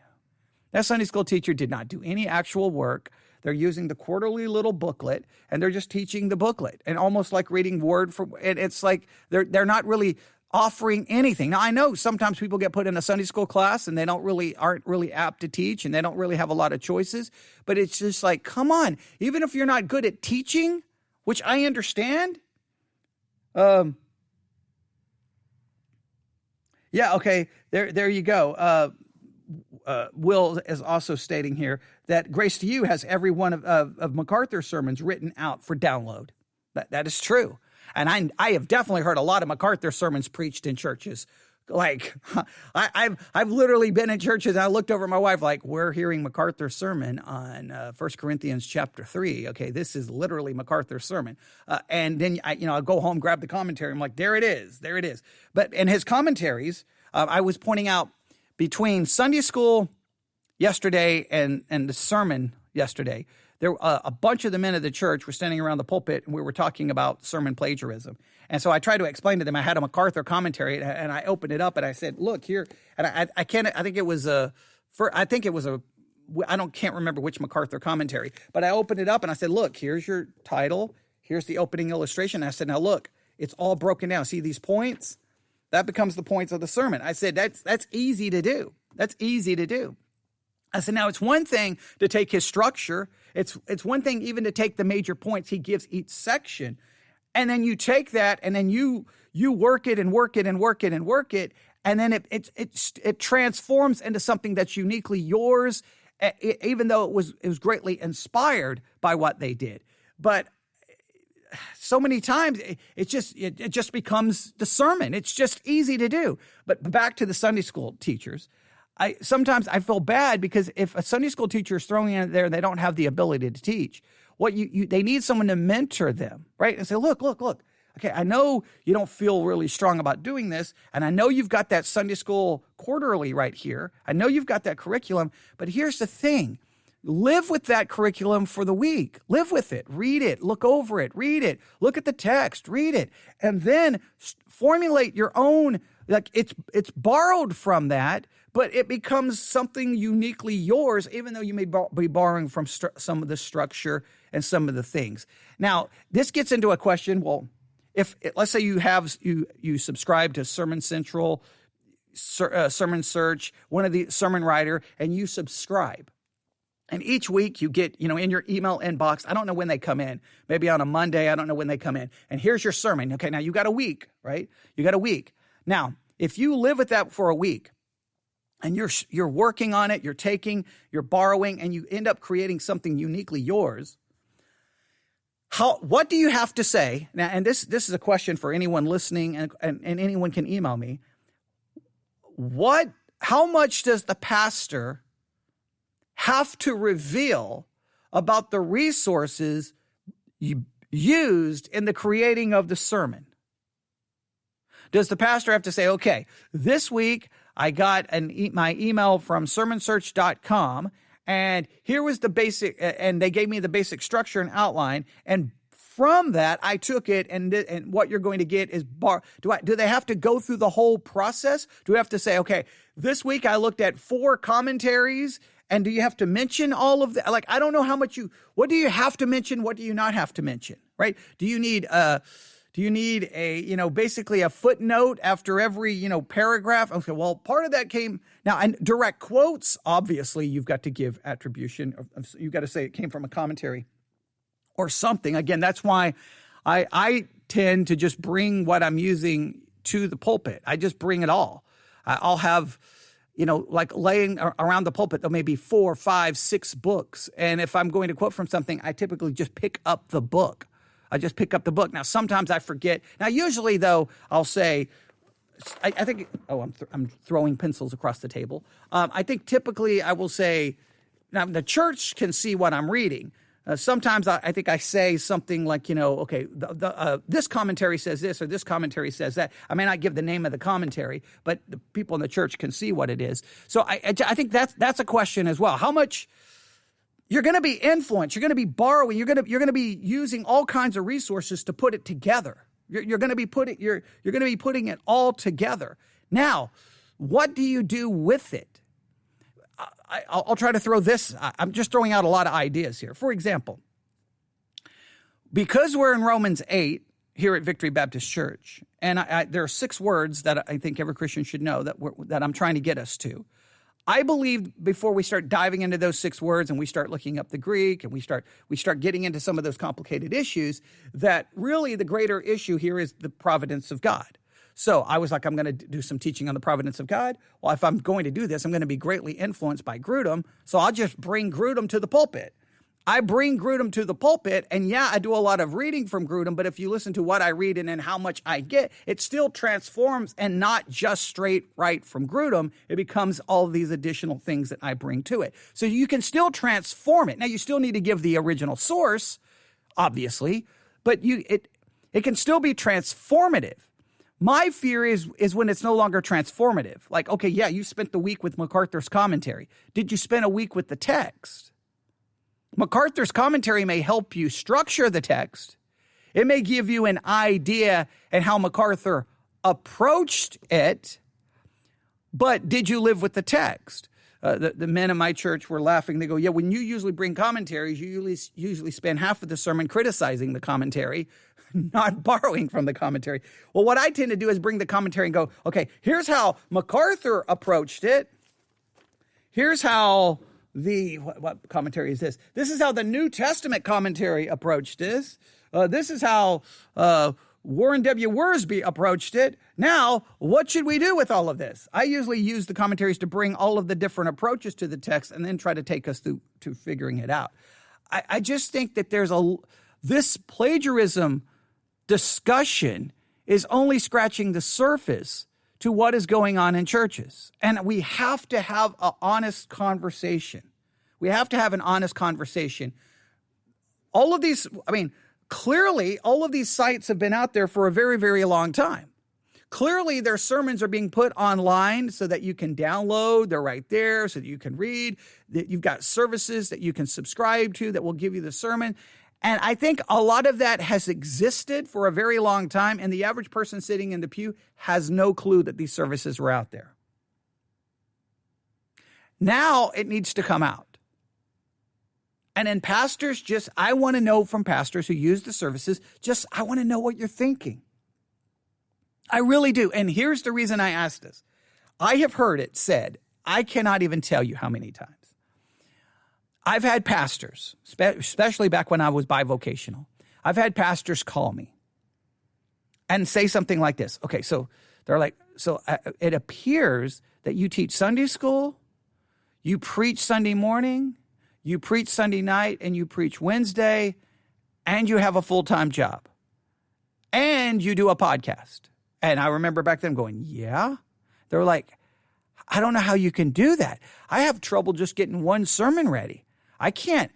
that Sunday school teacher did not do any actual work. They're using the quarterly little booklet, and they're just teaching the booklet, and almost like reading word for. And it's like they're not really offering anything. Now, I know sometimes people get put in a Sunday school class and they aren't really apt to teach, and they don't really have a lot of choices, but it's just like, come on, even if you're not good at teaching, which I understand. Yeah. Okay. There you go. Will is also stating here that Grace to You has every one of MacArthur's sermons written out for download. That is true. And I have definitely heard a lot of MacArthur sermons preached in churches. Like, I've literally been in churches, and I looked over at my wife like, we're hearing MacArthur's sermon on 1 Corinthians chapter 3. Okay, this is literally MacArthur's sermon. And then I go home, grab the commentary. I'm like, there it is. But in his commentaries, I was pointing out between Sunday school yesterday and the sermon yesterday, there a bunch of the men of the church were standing around the pulpit, and we were talking about sermon plagiarism. And so I tried to explain to them. I had a MacArthur commentary, and I opened it up, and I said, "Look here." And I can't remember which MacArthur commentary, but I opened it up and I said, "Look, here's your title. Here's the opening illustration." And I said, "Now look, it's all broken down. See these points? That becomes the points of the sermon." I said, "That's easy to do. That's easy to do." I said, now it's one thing to take his structure. It's one thing even to take the major points he gives each section. And then you take that and then you work it and work it and work it and work it. And then it transforms into something that's uniquely yours, even though it was greatly inspired by what they did. But so many times it just becomes the sermon. It's just easy to do. But back to the Sunday school teachers. Sometimes I feel bad because if a Sunday school teacher is throwing in there and they don't have the ability to teach, they need someone to mentor them, right? And say, look. Okay, I know you don't feel really strong about doing this, and I know you've got that Sunday school quarterly right here. I know you've got that curriculum, but here's the thing. Live with that curriculum for the week. Live with it. Read it. Look over it. Read it. Look at the text. Read it. And then formulate your own, like it's borrowed from that, but it becomes something uniquely yours, even though you may be borrowing from some of the structure and some of the things. Now, this gets into a question. Well, if let's say you subscribe to Sermon Central, Sermon Search, one of the sermon writer, and you subscribe. And each week you get, in your email inbox, I don't know when they come in, maybe on a Monday, I don't know when they come in. And here's your sermon. Okay, now you got a week, right? You got a week. Now, if you live with that for a week and you're working on it, you're borrowing, and you end up creating something uniquely yours, what do you have to say? Now, and this is a question for anyone listening, and anyone can email me. How much does the pastor have to reveal about the resources used in the creating of the sermon? Does the pastor have to say, okay, this week I got my email from sermonsearch.com, and here was the basic, and they gave me the basic structure and outline, and from that I took it, and what you're going to get is do they have to go through the whole process? Do we have to say, okay, this week I looked at 4 commentaries, and do you have to mention all of that? Like, I don't know how much what do you have to mention? What do you not have to mention, right? Do you need a, basically a footnote after every, paragraph? Okay, well, part of that came now, and direct quotes, obviously you've got to give attribution. You've got to say it came from a commentary or something. Again, that's why I tend to just bring what I'm using to the pulpit. I just bring it all. I'll have, like laying around the pulpit, there may be 4, 5, 6 books. And if I'm going to quote from something, I typically just pick up the book. Now, sometimes I forget. Now, usually, though, I'll say, I think, I'm throwing pencils across the table. I think typically I will say, now the church can see what I'm reading. Sometimes I think I say something like, okay, this commentary says this, or this commentary says that. I may not give the name of the commentary, but the people in the church can see what it is. So I think that's a question as well. How much you're going to be influenced, you're going to be borrowing, you're going to be using all kinds of resources to put it together. You're going to be putting it all together. Now, what do you do with it? I'll try to throw this. I'm just throwing out a lot of ideas here. For example, because we're in Romans 8 here at Victory Baptist Church, and there are 6 words that I think every Christian should know that I'm trying to get us to. I believe before we start diving into those 6 words and we start looking up the Greek and we start getting into some of those complicated issues, that really the greater issue here is the providence of God. So I was like, I'm going to do some teaching on the providence of God. Well, if I'm going to do this, I'm going to be greatly influenced by Grudem. So I'll just bring Grudem to the pulpit. I bring Grudem to the pulpit, and yeah, I do a lot of reading from Grudem, but if you listen to what I read and how much I get, it still transforms, and not just straight right from Grudem. It becomes all these additional things that I bring to it. So you can still transform it. Now, you still need to give the original source, obviously, but it can still be transformative. My fear is when it's no longer transformative. Like, okay, yeah, you spent the week with MacArthur's commentary. Did you spend a week with the text? MacArthur's commentary may help you structure the text. It may give you an idea and how MacArthur approached it, but did you live with the text? The men in my church were laughing. They go, yeah, when you usually bring commentaries, you usually spend half of the sermon criticizing the commentary, not borrowing from the commentary. Well, what I tend to do is bring the commentary and go, okay, here's how MacArthur approached it. Here's how what commentary is this? This is how the New Testament commentary approached this. This is how Warren W. Wiersbe approached it. Now, what should we do with all of this? I usually use the commentaries to bring all of the different approaches to the text and then try to take us through to figuring it out. I just think that this plagiarism discussion is only scratching the surface to what is going on in churches. And we have to have an honest conversation. We have to have an honest conversation. Clearly, all of these sites have been out there for a very, very long time. Clearly, their sermons are being put online so that you can download. They're right there so that you can read. That you've got services that you can subscribe to that will give you the sermon. And I think a lot of that has existed for a very long time, and the average person sitting in the pew has no clue that these services were out there. Now it needs to come out. And then pastors I want to know from pastors who use the services, I want to know what you're thinking. I really do. And here's the reason I asked this. I have heard it said, I cannot even tell you how many times. I've had pastors, especially back when I was bivocational, I've had pastors call me and say something like this. Okay, so they're like, it appears that you teach Sunday school, you preach Sunday morning, you preach Sunday night, and you preach Wednesday, and you have a full-time job, and you do a podcast. And I remember back then going, yeah? They were like, I don't know how you can do that. I have trouble just getting one sermon ready. I can't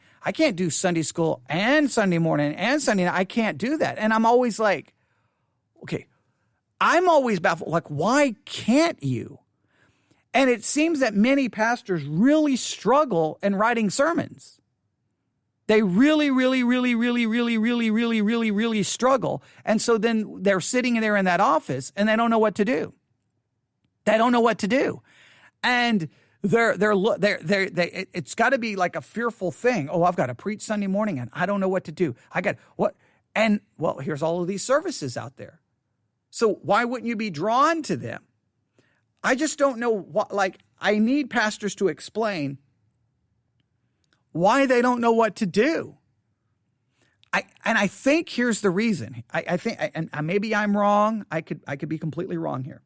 do Sunday school and Sunday morning and Sunday night. I can't do that. And I'm always like, okay, I'm always baffled. Like, why can't you? And it seems that many pastors really struggle in writing sermons. They really, really, really, really, really, really, really, really, really struggle. And so then they're sitting there in that office and they don't know what to do. They don't know what to do. And it's got to be like a fearful thing. Oh, I've got to preach Sunday morning and I don't know what to do. And well, here's all of these services out there. So why wouldn't you be drawn to them? I just don't know I need pastors to explain why they don't know what to do. I think here's the reason. I think, and maybe I'm wrong. I could be completely wrong here.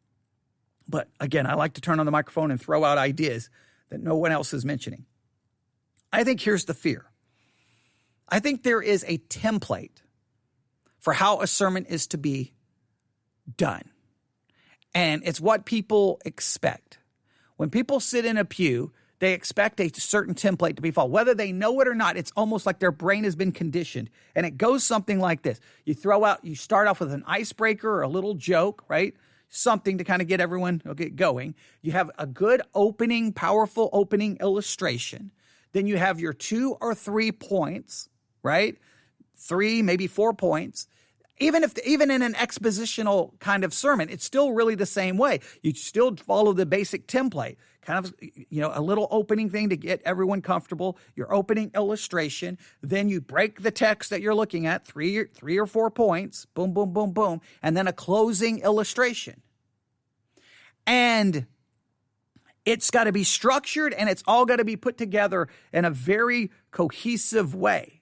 But again, I like to turn on the microphone and throw out ideas that no one else is mentioning. I think here's the fear. I think there is a template for how a sermon is to be done. And it's what people expect. When people sit in a pew, they expect a certain template to be followed. Whether they know it or not, it's almost like their brain has been conditioned. And it goes something like this. You start off with an icebreaker or a little joke, right? Something to kind of get everyone going. You have a good powerful opening illustration. Then you have your 2 or 3 points, right? 3, maybe 4 points. Even in an expositional kind of sermon, it's still really the same way. You still follow the basic template, kind of, a little opening thing to get everyone comfortable, your opening illustration. Then you break the text that you're looking at, 3 or 4 points, boom, boom, boom, boom, and then a closing illustration. And it's got to be structured and it's all got to be put together in a very cohesive way.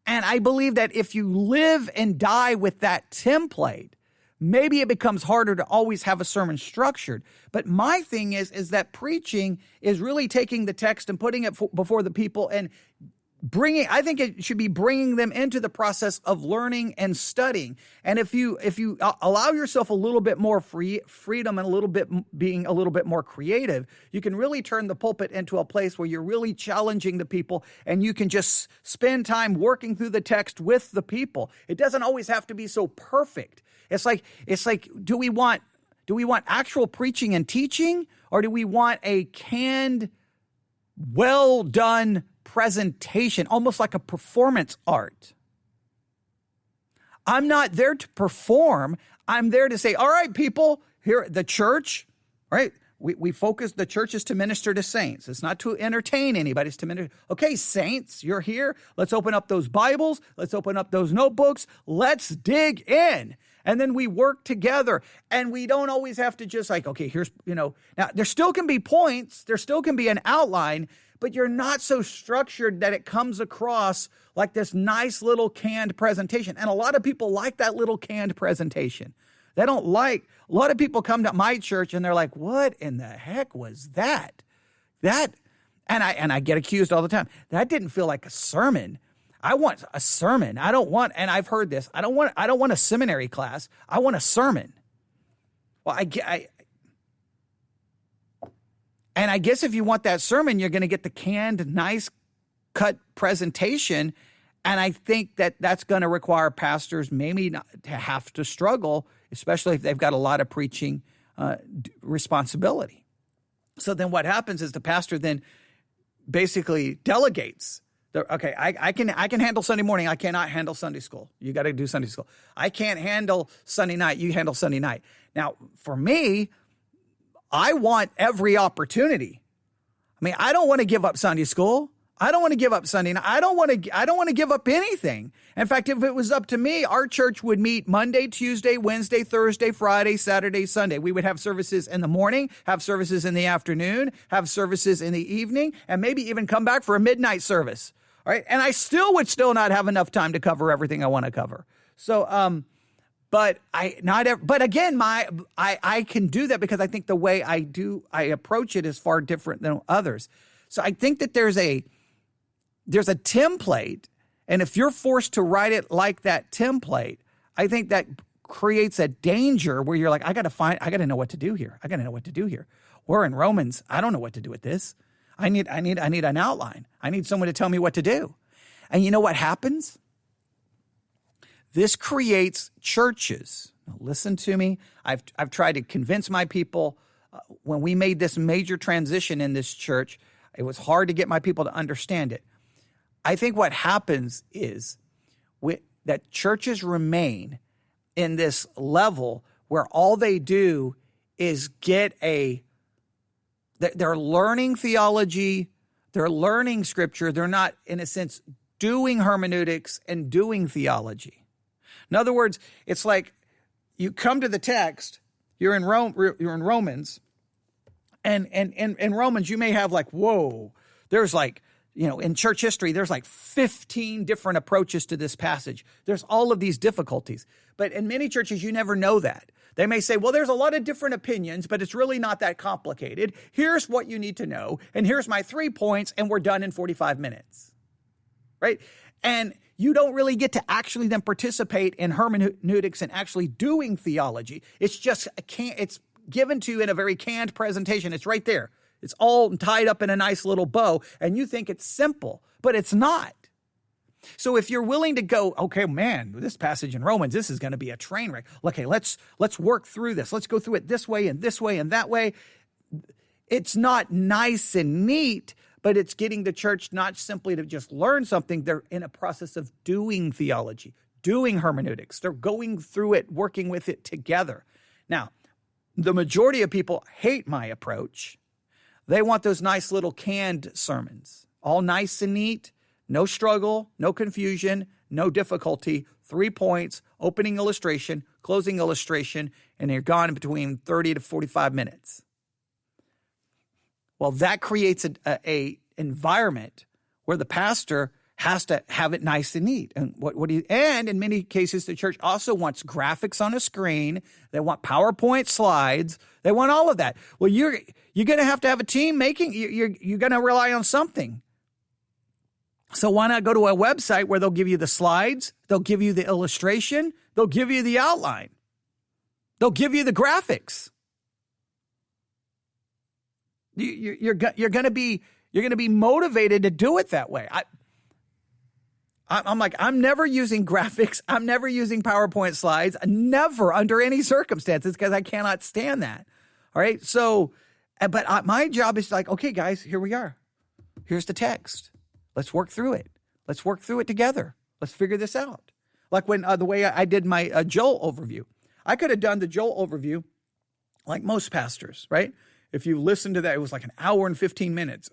And I believe that if you live and die with that template, maybe it becomes harder to always have a sermon structured. But my thing is that preaching is really taking the text and putting it before the people and I think it should be bringing them into the process of learning and studying. And if you allow yourself a little bit more freedom and being a little bit more creative, you can really turn the pulpit into a place where you're really challenging the people and you can just spend time working through the text with the people. It doesn't always have to be so perfect. It's like, do we want actual preaching and teaching, or do we want a canned, well done presentation, almost like a performance art? I'm not there to perform. I'm there to say, all right, people, here, the church, right? We focus, the church is to minister to saints. It's not to entertain anybody. It's to minister. Okay, saints, you're here. Let's open up those Bibles. Let's open up those notebooks. Let's dig in. And then we work together. And we don't always have to just okay, here's, now there still can be points. There still can be an outline, but you're not so structured that it comes across like this nice little canned presentation. And a lot of people like that little canned presentation. A lot of people come to my church and they're like, what in the heck was that? And I get accused all the time. That didn't feel like a sermon. I want a sermon. And I've heard this. I don't want a seminary class. I want a sermon. Well, and I guess if you want that sermon, you're going to get the canned, nice cut presentation. And I think that that's going to require pastors maybe not to have to struggle, especially if they've got a lot of preaching responsibility. So then what happens is the pastor then basically delegates. Okay, I can handle Sunday morning. I cannot handle Sunday school. You got to do Sunday school. I can't handle Sunday night. You handle Sunday night. Now, for me, I want every opportunity. I mean, I don't want to give up Sunday school. I don't want to give up Sunday night. I don't want to give up anything. In fact, if it was up to me, our church would meet Monday, Tuesday, Wednesday, Thursday, Friday, Saturday, Sunday. We would have services in the morning, have services in the afternoon, have services in the evening, and maybe even come back for a midnight service. All right. And I would not have enough time to cover everything I want to cover. So, but again, I can do that because I think the way I approach it is far different than others. So I think that there's a template, and if you're forced to write it like that template, I think that creates a danger where you're like, I got to know what to do here. I got to know what to do here. We're in Romans. I don't know what to do with this. I need an outline. I need someone to tell me what to do. And you know what happens? This creates churches. Now listen to me. I've tried to convince my people. When we made this major transition in this church, it was hard to get my people to understand it. I think what happens is that churches remain in this level where all they do is they're learning theology, they're learning scripture, they're not, in a sense, doing hermeneutics and doing theology. In other words, it's like you come to the text, you're in Romans, and in Romans you may have like, whoa, there's like, in church history, there's like 15 different approaches to this passage. There's all of these difficulties. But in many churches, you never know that. They may say, well, there's a lot of different opinions, but it's really not that complicated. Here's what you need to know. And here's my 3 points, and we're done in 45 minutes. Right? And you don't really get to actually then participate in hermeneutics and actually doing theology. It's just, it's given to you in a very canned presentation. It's right there. It's all tied up in a nice little bow, and you think it's simple, but it's not. So if you're willing to go, okay, man, this passage in Romans, this is going to be a train wreck. Okay, let's work through this. Let's go through it this way and that way. It's not nice and neat, but it's getting the church not simply to just learn something. They're in a process of doing theology, doing hermeneutics. They're going through it, working with it together. Now, the majority of people hate my approach. They want those nice little canned sermons, all nice and neat, no struggle, no confusion, no difficulty, 3 points, opening illustration, closing illustration, and they're gone in between 30 to 45 minutes. Well, that creates a environment where the pastor has to have it nice and neat. And and in many cases, the church also wants graphics on a screen. They want PowerPoint slides. They want all of that. Well, you're going to have a team you're going to rely on something. So why not go to a website where they'll give you the slides, they'll give you the illustration, they'll give you the outline, they'll give you the graphics. You're going to be motivated to do it that way. I'm never using graphics. I'm never using PowerPoint slides. Never under any circumstances, because I cannot stand that. All right. So, but my job is like, okay, guys, here we are. Here's the text. Let's work through it. Let's work through it together. Let's figure this out. Like when the way I did my Joel overview, I could have done the Joel overview like most pastors, right? If you listen to that, it was like an hour and 15 minutes.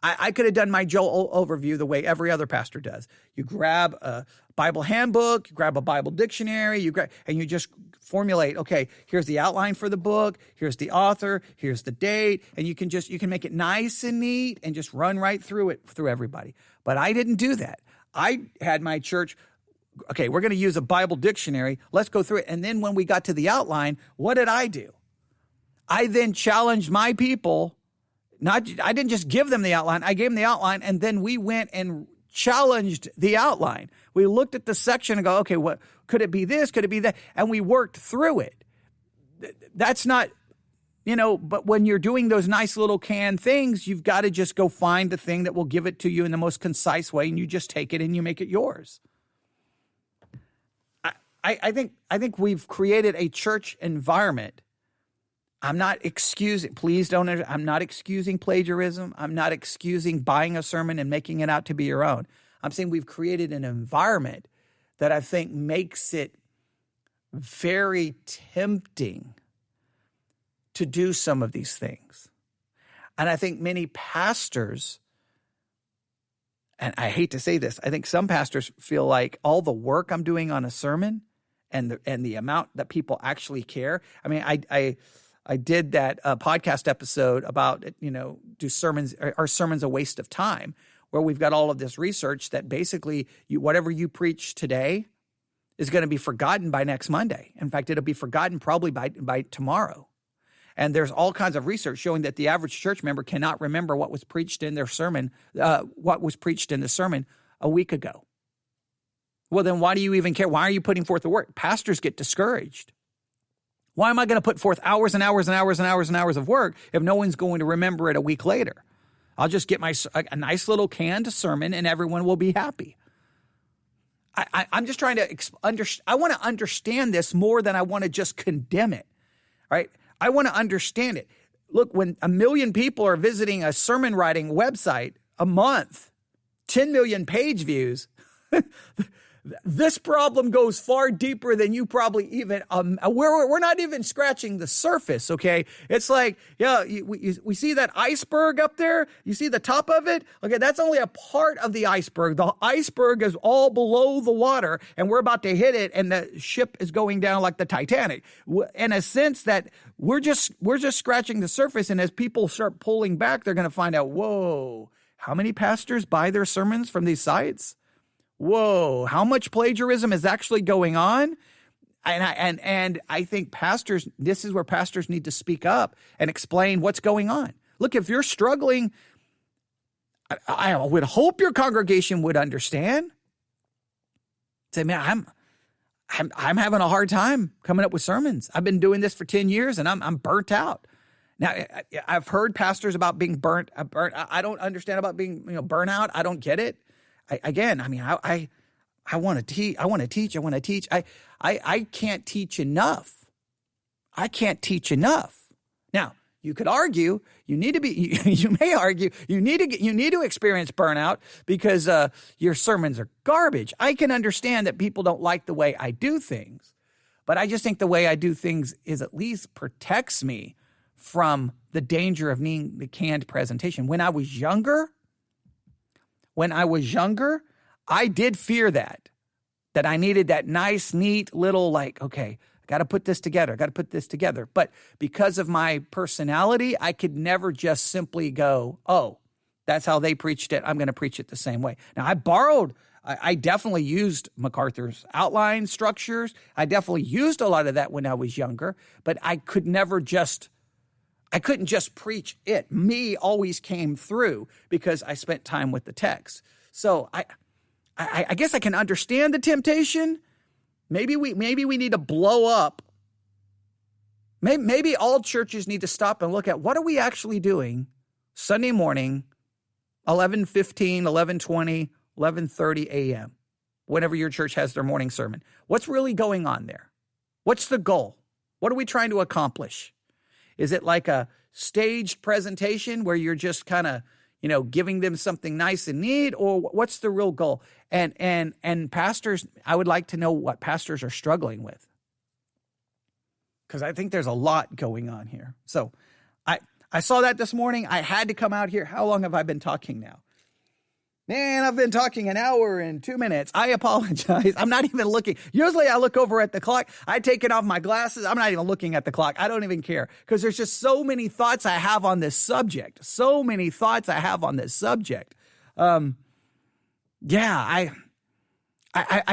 I could have done my Joel overview the way every other pastor does. You grab a Bible handbook, you grab a Bible dictionary, and you just formulate, okay, here's the outline for the book, here's the author, here's the date, and you can make it nice and neat and just run right through it through everybody. But I didn't do that. I had my church, okay, we're going to use a Bible dictionary. Let's go through it. And then when we got to the outline, what did I do? I then challenged my people. I didn't just give them the outline. I gave them the outline, and then we went and challenged the outline. We looked at the section and go, okay, what could it be this? Could it be that? And we worked through it. That's not, but when you're doing those nice little canned things, you've got to just go find the thing that will give it to you in the most concise way, and you just take it and you make it yours. I think we've created a church environment. I'm not excusing plagiarism. I'm not excusing buying a sermon and making it out to be your own. I'm saying we've created an environment that I think makes it very tempting to do some of these things. And I think many pastors and I hate to say this, I think some pastors feel like all the work I'm doing on a sermon and the amount that people actually care. I mean, I did that podcast episode about, are sermons a waste of time, where we've got all of this research that basically whatever you preach today is going to be forgotten by next Monday. In fact, it'll be forgotten probably by tomorrow. And there's all kinds of research showing that the average church member cannot remember what was preached in their sermon, what was preached in the sermon a week ago. Well, then why do you even care? Why are you putting forth the work? Pastors get discouraged. Why am I going to put forth hours and hours and hours and hours and hours of work if no one's going to remember it a week later? I'll just get a nice little canned sermon and everyone will be happy. I'm just trying to I want to understand this more than I want to just condemn it, right? I want to understand it. Look, when 1 million people are visiting a sermon writing website a month, 10 million page views, this problem goes far deeper than you probably even, we're not even scratching the surface, okay? It's like, we see that iceberg up there? You see the top of it? Okay, that's only a part of the iceberg. The iceberg is all below the water, and we're about to hit it, and the ship is going down like the Titanic. In a sense that we're just scratching the surface, and as people start pulling back, they're going to find out, whoa, how many pastors buy their sermons from these sites? Whoa, how much plagiarism is actually going on? And I think pastors, this is where pastors need to speak up and explain what's going on. Look, if you're struggling, I would hope your congregation would understand. Say, man, I'm having a hard time coming up with sermons. I've been doing this for 10 years and I'm burnt out. Now, I've heard pastors about being burnt. I don't understand about being burnout. I don't get it. I want to teach. I want to teach. I can't teach enough. I can't teach enough. Now, you could argue, you may argue, you need to experience burnout because your sermons are garbage. I can understand that people don't like the way I do things, but I just think the way I do things is at least protects me from the danger of needing the canned presentation. When I was younger, I did fear that I needed that nice, neat little okay, I got to put this together. But because of my personality, I could never just simply go, oh, that's how they preached it. I'm going to preach it the same way. Now, I definitely used MacArthur's outline structures. I definitely used a lot of that when I was younger, but I couldn't just preach it. Me always came through because I spent time with the text. So I guess I can understand the temptation. Maybe we need to blow up. Maybe all churches need to stop and look at what are we actually doing Sunday morning, 11:15, 11:20, 11:30 a.m., whenever your church has their morning sermon. What's really going on there? What's the goal? What are we trying to accomplish? Is it like a staged presentation where you're just kind of, giving them something nice and neat, or what's the real goal? And pastors, I would like to know what pastors are struggling with, because I think there's a lot going on here. So I saw that this morning. I had to come out here. How long have I been talking now? Man, I've been talking an hour and 2 minutes. I apologize. I'm not even looking. Usually I look over at the clock. I take it off my glasses. I'm not even looking at the clock. I don't even care because there's just so many thoughts I have on this subject. I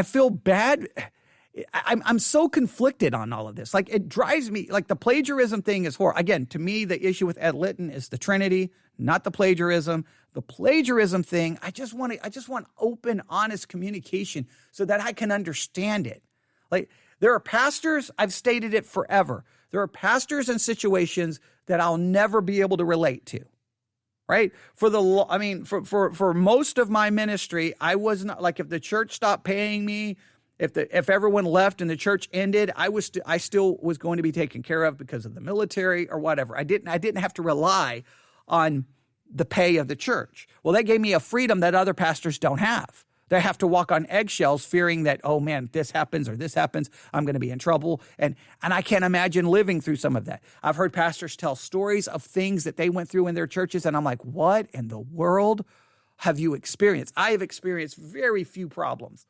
feel bad. I'm so conflicted on all of this. Like, it drives me, like, the plagiarism thing is horrible. Again, to me, the issue with Ed Litton is the Trinity, not the plagiarism. The plagiarism thing, I just want open, honest communication so that I can understand it. Like, there are pastors, I've stated it forever. There are pastors in situations that I'll never be able to relate to. Right? For most of my ministry, I was not, like, if the church stopped paying me, if everyone left and the church ended, I still was going to be taken care of because of the military or whatever. I didn't have to rely on the pay of the church. Well, that gave me a freedom that other pastors don't have. They have to walk on eggshells fearing that, oh man, this happens or this happens, I'm going to be in trouble. And I can't imagine living through some of that. I've heard pastors tell stories of things that they went through in their churches, and I'm like, what in the world? have you experienced? I have experienced very few problems.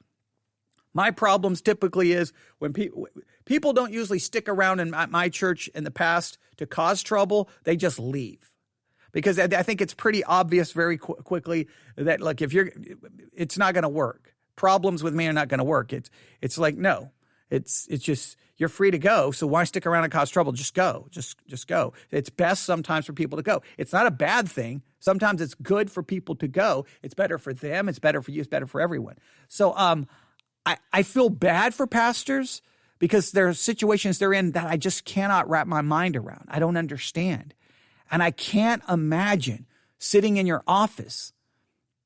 My problems typically is when people don't usually stick around in my church in the past to cause trouble. They just leave. Because I think it's pretty obvious very quickly that, look, it's not going to work. Problems with me are not going to work. It's like, no, it's just, you're free to go. So why stick around and cause trouble? Just go, just go. It's best sometimes for people to go. It's not a bad thing. Sometimes it's good for people to go. It's better for them. It's better for you. It's better for everyone. So, I feel bad for pastors because there are situations they're in that I just cannot wrap my mind around. I don't understand. And I can't imagine sitting in your office.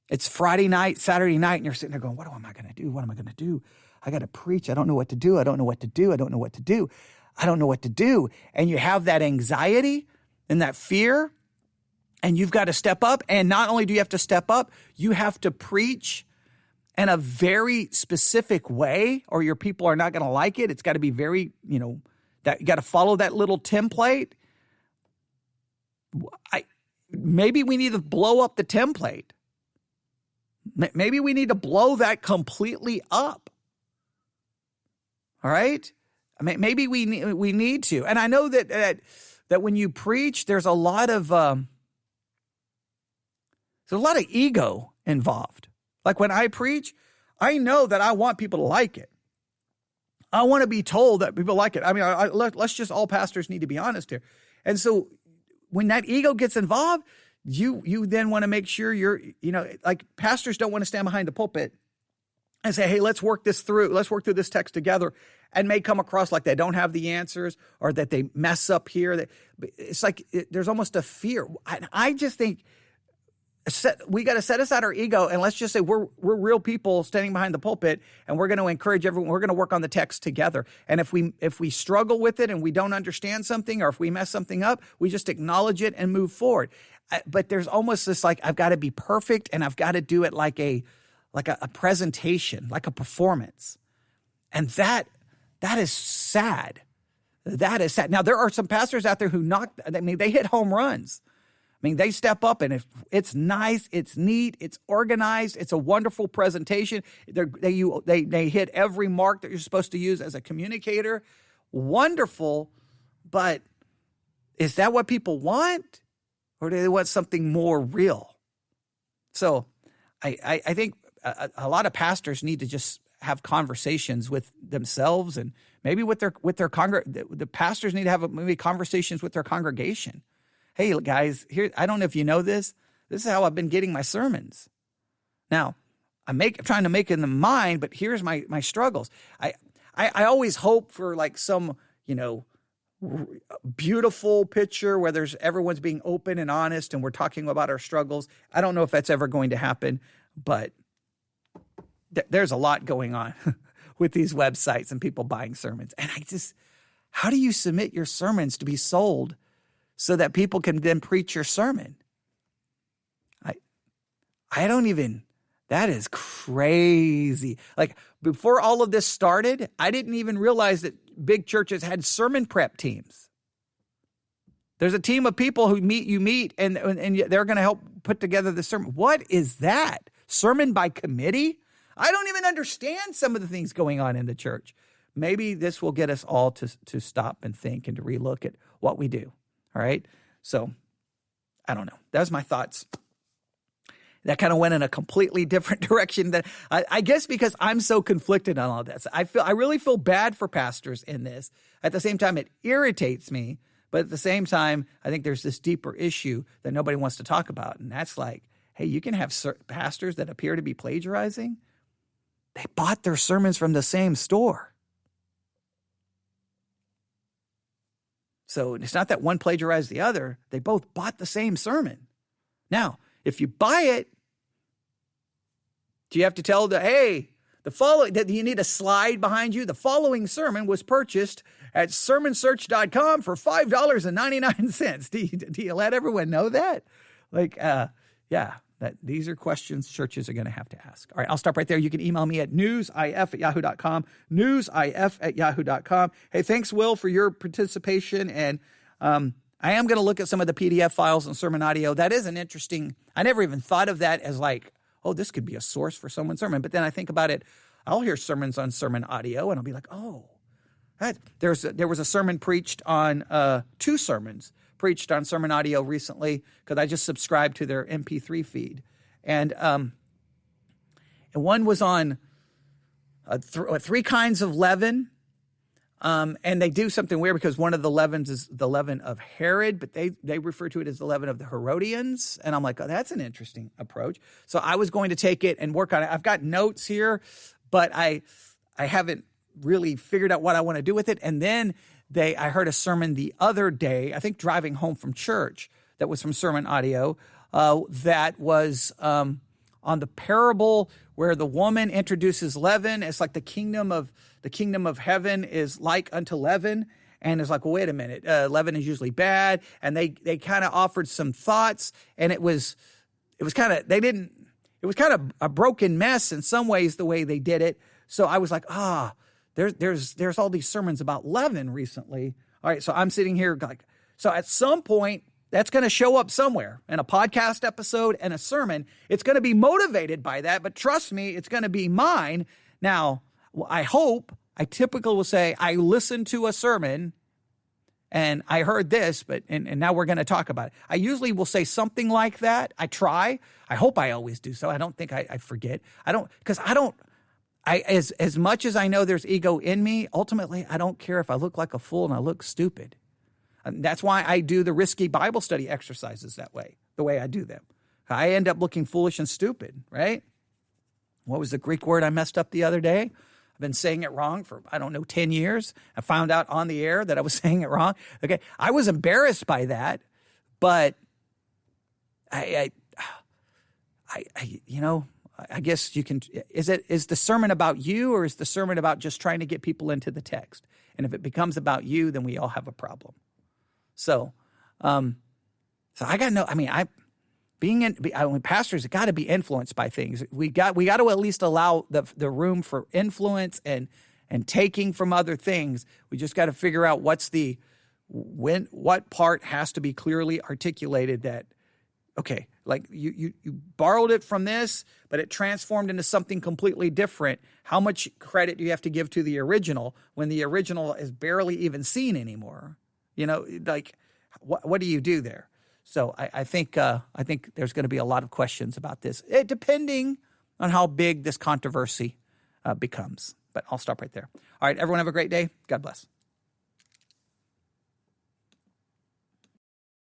It's Friday night, Saturday night, and you're sitting there going, what am I going to do? What am I going to do? I got to preach. I don't know what to do. I don't know what to do. I don't know what to do. I don't know what to do. And you have that anxiety and that fear, and you've got to step up. And not only do you have to step up, you have to preach in a very specific way, or your people are not going to like it. It's got to be very, that you got to follow that little template. Maybe we need to blow up the template. Maybe we need to blow that completely up. All right? I mean, maybe we need to. And I know that when you preach, there's a lot of ego involved. Like when I preach, I know that I want people to like it. I want to be told that people like it. I mean, let's just, all pastors need to be honest here. And so when that ego gets involved, you then want to make sure like pastors don't want to stand behind the pulpit and say, hey, let's work this through. Let's work through this text together, and may come across like they don't have the answers or that they mess up here. It's like there's almost a fear. I just think we got to set aside our ego, and let's just say we're real people standing behind the pulpit, and we're going to encourage everyone. We're going to work on the text together. And if we struggle with it and we don't understand something, or if we mess something up, we just acknowledge it and move forward. But there's almost this like, I've got to be perfect, and I've got to do it like a presentation, like a performance. And that is sad. That is sad. Now, there are some pastors out there who they hit home runs. I mean, they step up, and if it's nice, it's neat, it's organized, it's a wonderful presentation. They hit every mark that you're supposed to use as a communicator. Wonderful, but is that what people want, or do they want something more real? So, I think a lot of pastors need to just have conversations with themselves, and maybe with their the pastors need to have maybe conversations with their congregation. Hey, guys, here, I don't know if you know this. This is how I've been getting my sermons. Now, I'm trying to make it in mine, but here's my struggles. I always hope for like some, beautiful picture where everyone's being open and honest and we're talking about our struggles. I don't know if that's ever going to happen, but there's a lot going on with these websites and people buying sermons. And how do you submit your sermons to be sold so that people can then preach your sermon? That is crazy. Like, before all of this started, I didn't even realize that big churches had sermon prep teams. There's a team of people who you meet, and they're going to help put together the sermon. What is that? Sermon by committee? I don't even understand some of the things going on in the church. Maybe this will get us all to stop and think and to relook at what we do. All right. So I don't know. That was my thoughts. That kind of went in a completely different direction than I guess, because I'm so conflicted on all this. I really feel bad for pastors in this. At the same time, it irritates me. But at the same time, I think there's this deeper issue that nobody wants to talk about. And that's like, hey, you can have pastors that appear to be plagiarizing. They bought their sermons from the same store. So it's not that one plagiarized the other. They both bought the same sermon. Now, if you buy it, do you have to tell that you need a slide behind you? The following sermon was purchased at sermonsearch.com for $5.99. Do you let everyone know that? These are questions churches are going to have to ask. All right, I'll stop right there. You can email me at newsif@yahoo.com, newsif@yahoo.com. Hey, thanks, Will, for your participation. And I am going to look at some of the PDF files and sermon audio. That is an interesting, I never even thought of that as like oh, this could be a source for someone's sermon. But then I think about it, I'll hear sermons on sermon audio, and I'll be like, oh, there was a sermon preached on, 2 sermons preached on sermon audio recently, because I just subscribed to their MP3 feed. And one was on 3 kinds of leaven. And they do something weird, because one of the leavens is the leaven of Herod, but they refer to it as the leaven of the Herodians. And I'm like, oh, that's an interesting approach. So I was going to take it and work on it. I've got notes here, but I haven't really figured out what I want to do with it. And then I heard a sermon the other day, I think driving home from church, that was from sermon audio, that was on the parable where the woman introduces leaven. It's like the kingdom of heaven is like unto leaven. And it's like, well, wait a minute, leaven is usually bad. And they kind of offered some thoughts, and it was kind of a broken mess in some ways, the way they did it. So I was like, there's all these sermons about leaven recently. All right, so I'm sitting here like, so at some point, that's going to show up somewhere in a podcast episode and a sermon. It's going to be motivated by that, but trust me, it's going to be mine. Now, I typically will say, I listened to a sermon and I heard this, and now we're going to talk about it. I usually will say something like that. I try. I hope I always do so. I don't think I forget. As much as I know there's ego in me, ultimately, I don't care if I look like a fool and I look stupid. And that's why I do the risky Bible study exercises that way, the way I do them. I end up looking foolish and stupid, right? What was the Greek word I messed up the other day? I've been saying it wrong for, 10 years. I found out on the air that I was saying it wrong. Okay, I was embarrassed by that, but I guess you can, is the sermon about you, or is the sermon about just trying to get people into the text? And if it becomes about you, then we all have a problem. So I got pastors have got to be influenced by things. We got to at least allow the room for influence and taking from other things. We just got to figure out what part has to be clearly articulated that, okay, like you borrowed it from this, but it transformed into something completely different. How much credit do you have to give to the original when the original is barely even seen anymore? Like what do you do there? So I think there's going to be a lot of questions about this, depending on how big this controversy becomes. But I'll stop right there. All right, everyone have a great day. God bless.